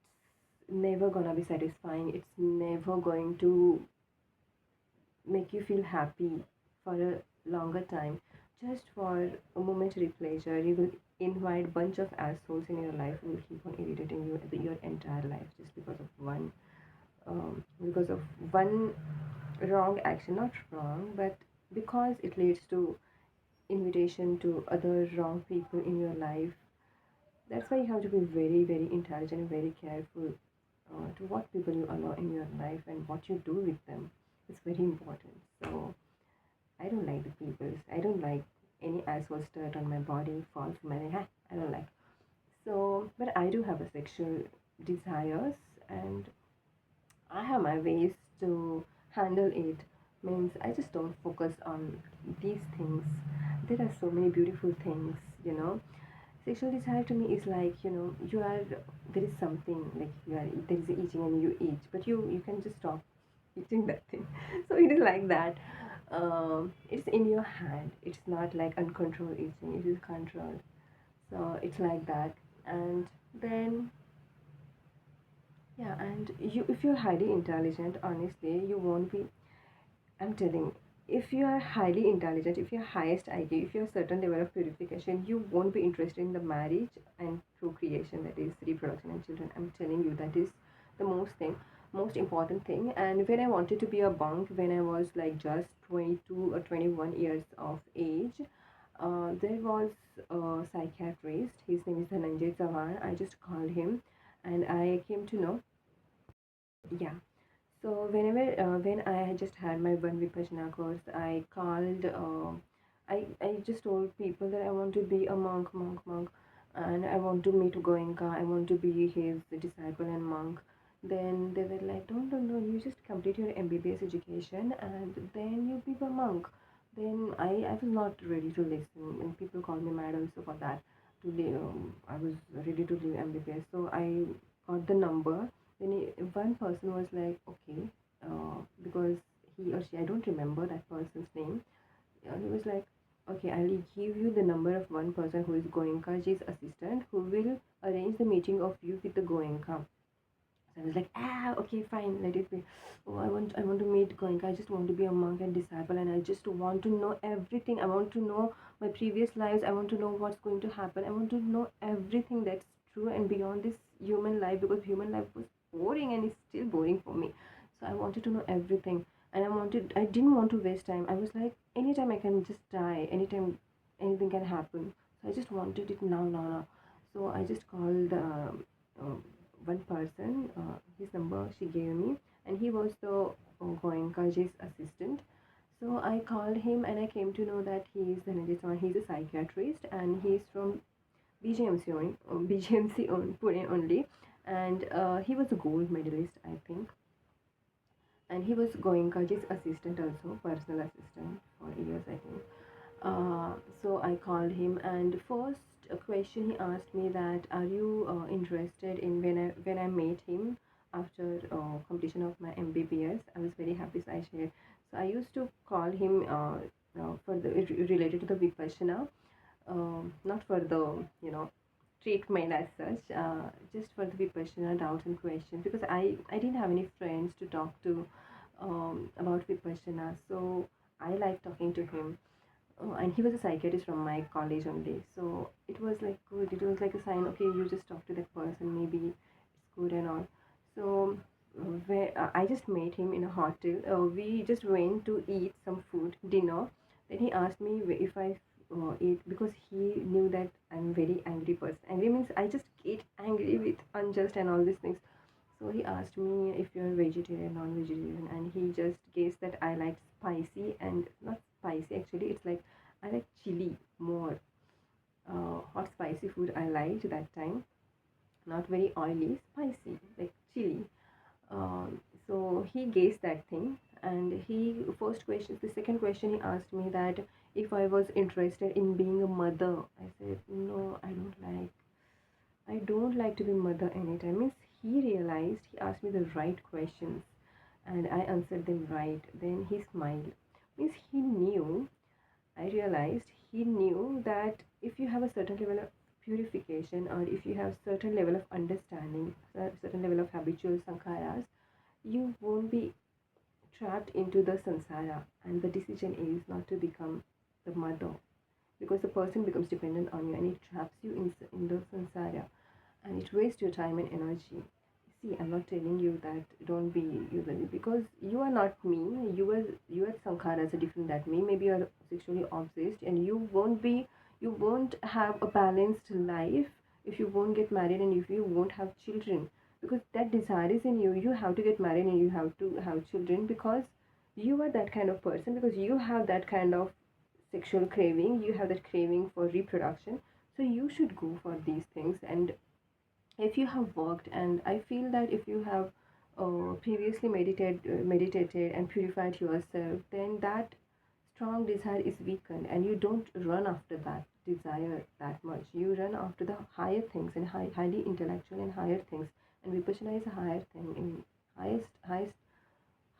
never gonna be satisfying. It's never going to make you feel happy for a longer time. Just for a momentary pleasure, you will invite bunch of assholes in your life who will keep on irritating you your entire life, just because of one wrong action. Not wrong, but because it leads to invitation to other wrong people in your life. That's why you have to be very, very intelligent and very careful to what people you allow in your life and what you do with them. It's very important. So I don't like the peoples. I don't like any asshole dirt on my body, false money. I don't like. So, but I do have a sexual desires, and I have my ways to handle it. Means I just don't focus on these things. There are so many beautiful things, you know. Sexual desire to me is like, you are, there is something like you are, there is eating and you eat, but you can just stop eating that thing. So it is like that. It's in your hand. It's not like uncontrolled eating. It is controlled. So it's like that. And then, yeah, and if you're highly intelligent, honestly, you won't be, I'm telling, if you are highly intelligent, if you're highest IQ, if you have certain level of purification, you won't be interested in the marriage and procreation, that is reproduction and children. I'm telling you, that is the most thing. most important thing. And when I wanted to be a monk, when I was like just 22 or 21 years of age, there was a psychiatrist. His name is Dhananjay Zawar. I just called him, and I came to know. Yeah. So when I had just had my one Vipassana course, I called. I just told people that I want to be a monk, and I want to meet Goenka. I want to be his disciple and monk. Then they were like, don't. You just complete your MBBS education, and then you be a monk. Then I was not ready to listen, and people called me mad also for that. To leave, I was ready to leave MBBS, so I got the number. Then one person was like, okay, because he or she, I don't remember that person's name. He was like, okay, I'll give you the number of one person who is Goenkaji's assistant, who will arrange the meeting of you with the Goenka. So I was like, okay, fine, let it be. Oh, I want to meet Goenka. I just want to be a monk and disciple, and I just want to know everything. I want to know my previous lives. I want to know what's going to happen. I want to know everything that's true and beyond this human life, because human life was boring and it's still boring for me. So I wanted to know everything, and I didn't want to waste time. I was like, anytime I can just die, anytime anything can happen. So I just wanted it now. So I just called. One person, his number she gave me, and he was the Goenkaji's assistant. So I called him, and I came to know that he is Dhananjay. He's a psychiatrist, and he's from BGMC on Pune only, and he was a gold medalist, I think, and he was Goenkaji's assistant also, personal assistant for years, I think. So I called him, and first a question he asked me that, are you interested in when I met him after completion of my MBBS? I was very happy, so I shared. So I used to call him for the related to the Vipassana, not for the treatment as such, just for the Vipassana doubts and questions, because I didn't have any friends to talk to about Vipassana, so I like talking to him. And he was a psychiatrist from my college only, so it was like good. It was like a sign, okay, you just talk to that person, maybe it's good and all. So where I just met him in a hotel. We just went to eat some food, dinner. Then he asked me if I eat, because he knew that I'm very angry person. Angry means I just get angry with unjust and all these things. So he asked me if you're vegetarian, non-vegetarian, and he just guessed that I like spicy, and not spicy actually. It's like I like chili more. Hot spicy food I liked that time. Not very oily, spicy, like chili. So he guessed that thing, and the second question he asked me that if I was interested in being a mother. I said no, I don't like to be mother anytime. Means he realized, he asked me the right questions, and I answered them right. Then he smiled. Means he knew, I realized he knew that if you have a certain level of purification, or if you have certain level of understanding, a certain level of habitual sankharas, you won't be trapped into the samsara. And the decision is not to become the mother, because the person becomes dependent on you, and it traps you in the samsara, and it wastes your time and energy. See, I'm not telling you that don't be you, because you are not me. You are sankhara as a different that me. Maybe you're sexually obsessed, and you won't have a balanced life if you won't get married, and if you won't have children, because that desire is in you. You have to get married and you have to have children, because you are that kind of person, because you have that kind of sexual craving, you have that craving for reproduction. So you should go for these things. And if you have worked, and I feel that if you have previously meditated and purified yourself, then that strong desire is weakened, and you don't run after that desire that much. You run after the higher things, and highly intellectual and higher things. And Vipassana is a higher thing, in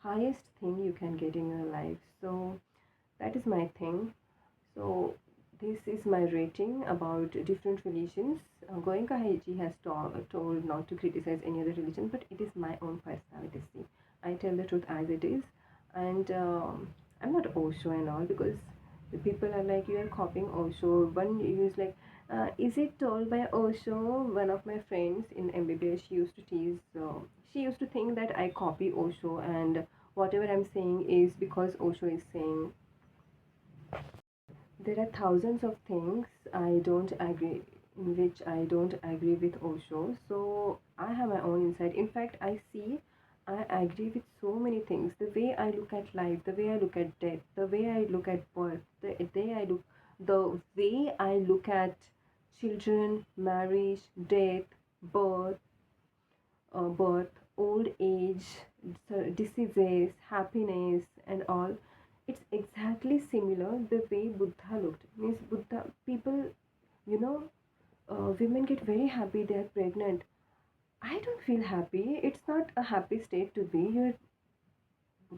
highest thing you can get in your life. So that is my thing. So this is my rating about different religions. Goenka Haiji has told not to criticize any other religion, but it is my own personality. See, I tell the truth as it is, and I'm not Osho and all, because the people are like, you are copying Osho. One is like, Is it told by Osho? One of my friends in MBBS, she used to tease, she used to think that I copy Osho, and whatever I'm saying is because Osho is saying. There are thousands of things I don't agree in which I don't agree with Osho. So I have my own insight. In fact, I agree with so many things. The way I look at life, the way I look at death, the way I look at birth, the way I look at children, marriage, death, birth, old age, diseases, happiness, and all. It's exactly similar the way Buddha looked. Means Buddha people, you know, women get very happy they are pregnant. I don't feel happy. It's not a happy state to be. Your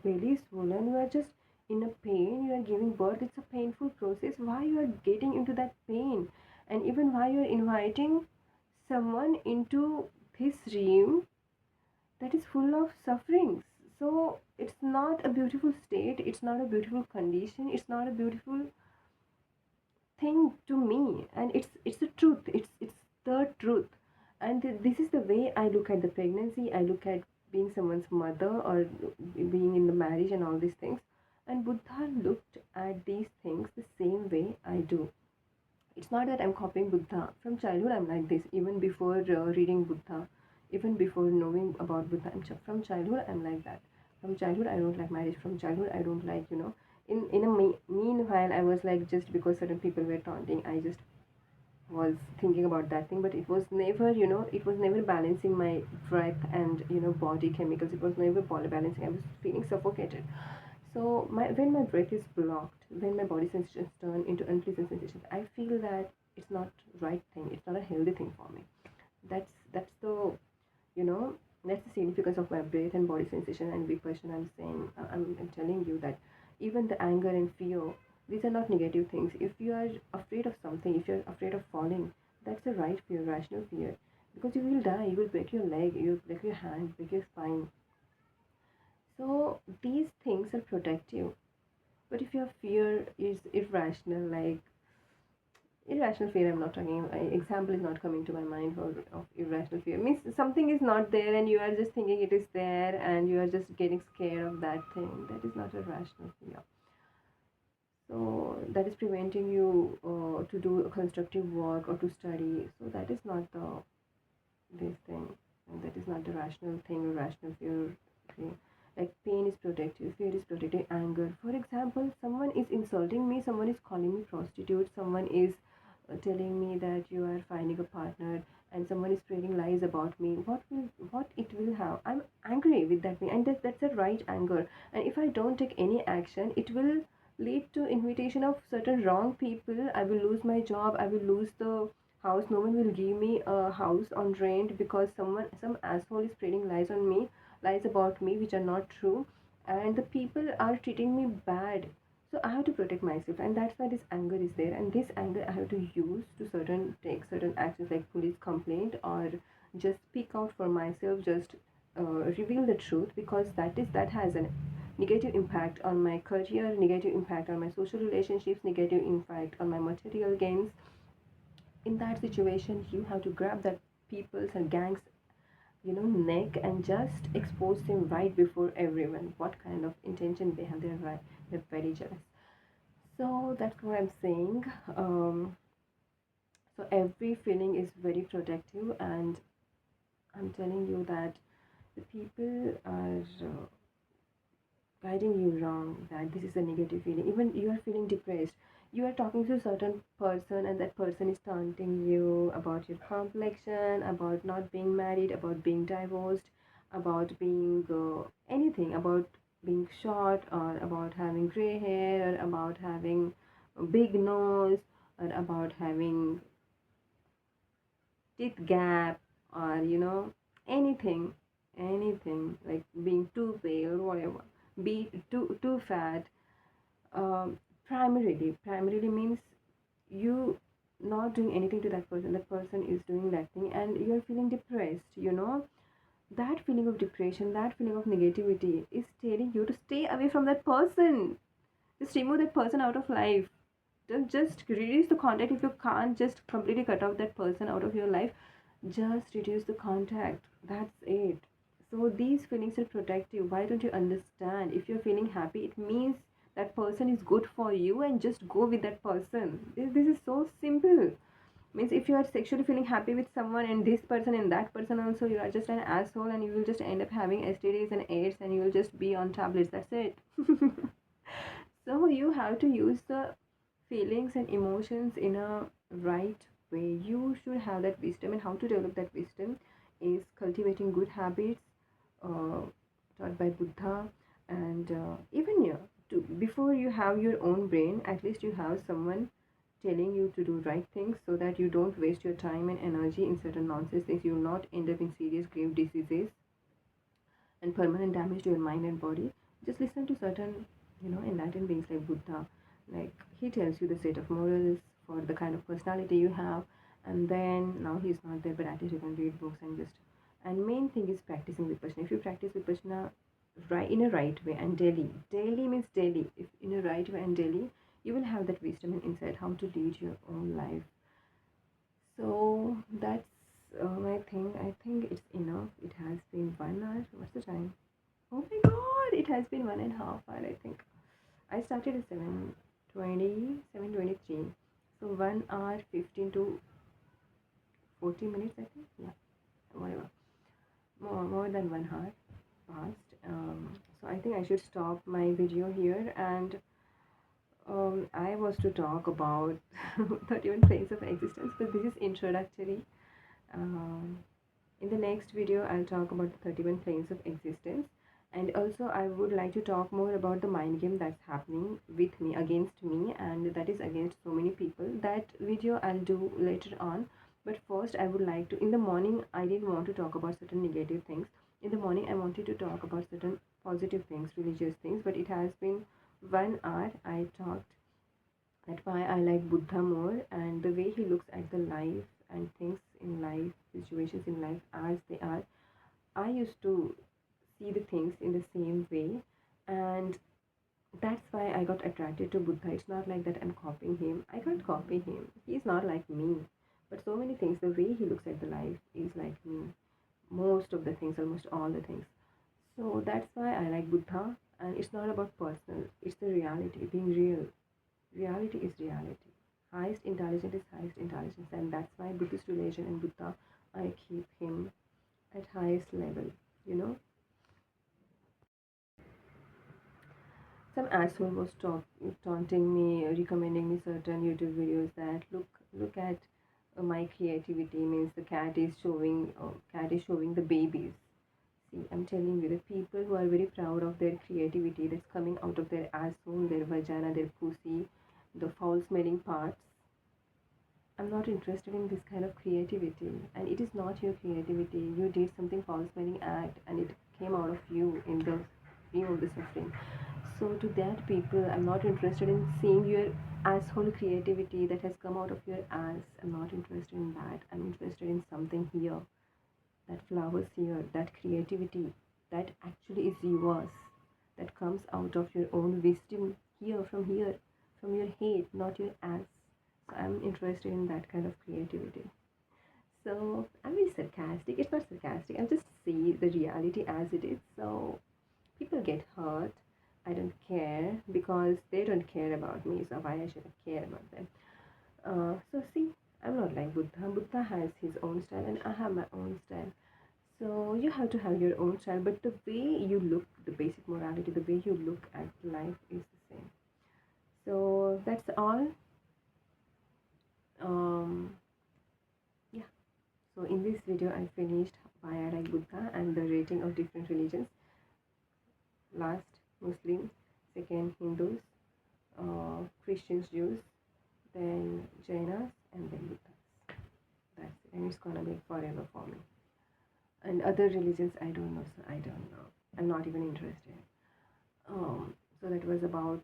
belly is swollen. You are just in a pain. You are giving birth. It's a painful process. Why you are getting into that pain, and even why you are inviting someone into this realm that is full of sufferings. So it's not a beautiful state, it's not a beautiful condition, it's not a beautiful thing to me, and it's the truth, it's the truth. And this is the way I look at the pregnancy, I look at being someone's mother or being in the marriage and all these things. And Buddha looked at these things the same way I do. It's not that I'm copying Buddha. From childhood, I'm like this. Even before reading Buddha, even before knowing about Buddha, from childhood, I'm like that. From childhood, I don't like marriage. From childhood, I don't like, meanwhile, I was like, just because certain people were taunting, I just was thinking about that thing. But it was never, it was never balancing my breath and, body chemicals. It was never body balancing. I was feeling suffocated. So when my breath is blocked, when my body sensations turn into unpleasant sensations, I feel that it's not right thing. It's not a healthy thing for me. That's the you know that's the significance of my breath and body sensation and vipassana. I'm saying, I'm telling you that even the anger and fear, these are not negative things. If you are afraid of something, if you're afraid of falling, that's a right fear, rational fear, because you will die. You will break your leg, you will break your hand, break your spine. So these things are protective. But if your fear is irrational, like irrational fear, I'm not talking. Example is not coming to my mind for of irrational fear. Means something is not there, and you are just thinking it is there, and you are just getting scared of that thing. That is not a rational fear. So that is preventing you to do a constructive work or to study. So that is not the this thing. And that is not the rational thing or rational fear thing. Like pain is protective, fear is protective, anger. For example, someone is insulting me, someone is calling me prostitute, someone is telling me that you are finding a partner, and someone is spreading lies about me. What it will have? I'm angry with that thing, and that's a right anger. And if I don't take any action, it will lead to invitation of certain wrong people. I will lose my job, I will lose the house, no one will give me a house on rent because some asshole is spreading lies on me, lies about me which are not true, and the people are treating me bad. So I have to protect myself, and that's why this anger is there. And this anger I have to use to take certain actions like police complaint, or just speak out for myself, just reveal the truth, because that has a negative impact on my career, negative impact on my social relationships, negative impact on my material gains. In that situation, you have to grab that people's and gangs, neck, and just expose them right before everyone what kind of intention they have. They're very jealous. So that's what I'm saying. So every feeling is very protective, and I'm telling you that the people are guiding you wrong, that this is a negative feeling. Even you are feeling depressed, you are talking to a certain person, and that person is taunting you about your complexion, about not being married, about being divorced, about being anything, about being short, or about having gray hair, or about having a big nose, or about having teeth gap, or anything like being too pale, whatever, be too fat. Primarily means you not doing anything to that person, that person is doing that thing, and you're feeling depressed. That feeling of depression, that feeling of negativity is telling you to stay away from that person. Just remove that person out of life. just reduce the contact. If you can't just completely cut off that person out of your life, just reduce the contact. That's it. So these feelings will protect you. Why don't you understand? If you're feeling happy, it means that person is good for you, and just go with that person. This is so simple. Means if you are sexually feeling happy with someone, and this person and that person also, you are just an asshole, and you will just end up having STDs and AIDS, and you will just be on tablets. That's it. So you have to use the feelings and emotions in a right way. You should have that wisdom, and how to develop that wisdom is cultivating good habits, uh, taught by Buddha. And even you, to before you have your own brain, at least you have someone telling you to do right things, so that you don't waste your time and energy in certain nonsense things. You will not end up in serious grave diseases and permanent damage to your mind and body. Just listen to certain, enlightened beings like Buddha. Like, he tells you the set of morals for the kind of personality you have, and then now he's not there, but at least you can read books and just. And main thing is practicing vipassana. If you practice vipassana right in a right way and daily means daily. If in a right way and daily, you will have that wisdom and insight how to lead your own life. So that's my thing. I think it's enough. It has been 1 hour. What's the time? Oh my god, it has been 1.5 hours, I think. I started at 7:20, 7:23. So 1 hour, 15 to 40 minutes, I think. Yeah, whatever. More than 1 hour passed. So I think I should stop my video here, and I was to talk about 31 planes of existence, but this is introductory. Um, in the next video, I'll talk about the 31 planes of existence. And also, I would like to talk more about the mind game that's happening with me, against me, and that is against so many people. That video I'll do later on. But first, I would like to, in the morning, I didn't want to talk about certain negative things. In the morning, I wanted to talk about certain positive things, religious things, but it has been 1 hour. I talked that why I like Buddha more, and the way he looks at the life and things in life, situations in life as they are. I used to see the things in the same way, and that's why I got attracted to Buddha. It's not like that I'm copying him. I can't copy him. He's not like me. But so many things, the way he looks at the life is like me. Most of the things, almost all the things. So that's why I like Buddha. And it's not about personal, it's the reality, being real. Reality is reality. Highest intelligence is highest intelligence, and that's why Buddhist religion and Buddha, I keep him at highest level, you know. Some asshole was taunting me, recommending me certain YouTube videos that look at my creativity. Means the cat is showing the babies. See, I'm telling you, the people who are very proud of their creativity that's coming out of their asshole, their vagina, their pussy, the foul smelling parts. I'm not interested in this kind of creativity, and it is not your creativity. You did something foul smelling act, and it came out of you in the view of the suffering. So to that people, I'm not interested in seeing your asshole creativity that has come out of your ass. I'm not interested in that. I'm interested in something here, that flowers here, that creativity that actually is yours, that comes out of your own wisdom here, from your head, not your ass. So I'm interested in that kind of creativity. So I'm very sarcastic. It's not sarcastic. I just see the reality as it is. So people get hurt. I don't care because they don't care about me. So why I should care about them? So see, I'm not like Buddha. Buddha has his own style, and I have my own style. So you have to have your own style, but the way you look, the basic morality, the way you look at life is the same. So that's all. Um, yeah. So in this video, I finished why I like Buddha and the rating of different religions. Last, Muslim, second, Hindus, Christians, Jews, then Jainas, and then Buddhas. That's it. And it's gonna be forever for me. And other religions, I don't know, so I don't know. I'm not even interested. So that was about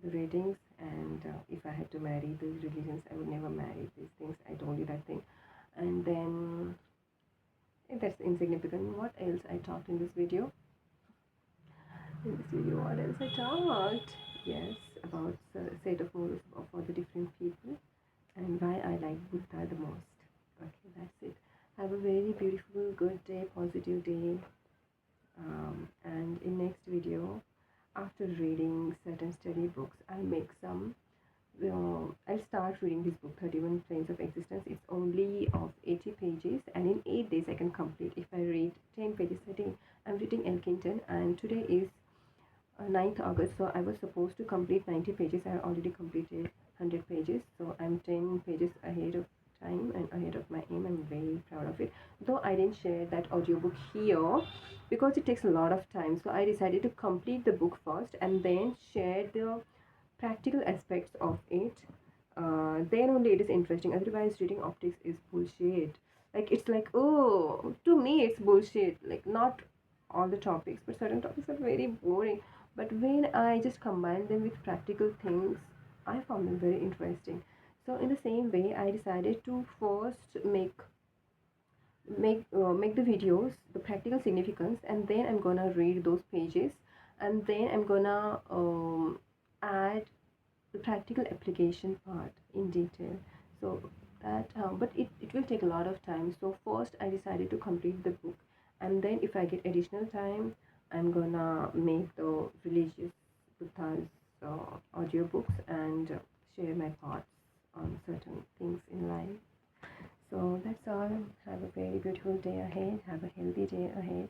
the ratings, and if I had to marry those religions, I would never marry these things. I told you that thing. And then that's insignificant. What else I talked in this video? What else I talked? Yes, about set of morals for the different day. And in next video, after reading certain study books, I'll make some I'll start reading this book, 31 Planes of Existence. It's only of 80 pages, and in 8 days I can complete. If I read 10 pages a day, I'm reading Elkington, and today is 9th August, so I was supposed to complete 90 pages. I already completed 100 pages, so I'm 10 pages ahead of time and ahead of my aim. I'm very proud of it. Though I didn't share that audiobook here because it takes a lot of time, so I decided to complete the book first and then share the practical aspects of it. Then only it is interesting. Otherwise, reading optics is bullshit. Like, it's like, oh, to me it's bullshit. Like, not all the topics, but certain topics are very boring. But when I just combine them with practical things, I found them very interesting. So in the same way, I decided to first make the videos the practical significance, and then I'm gonna read those pages, and then I'm gonna add the practical application part in detail. So that but it will take a lot of time. So first I decided to complete the book, and then if I get additional time, I'm gonna make the religious Buddha's audiobooks and share my thoughts on certain things in life. So that's all. Have a very beautiful day ahead. Have a healthy day ahead.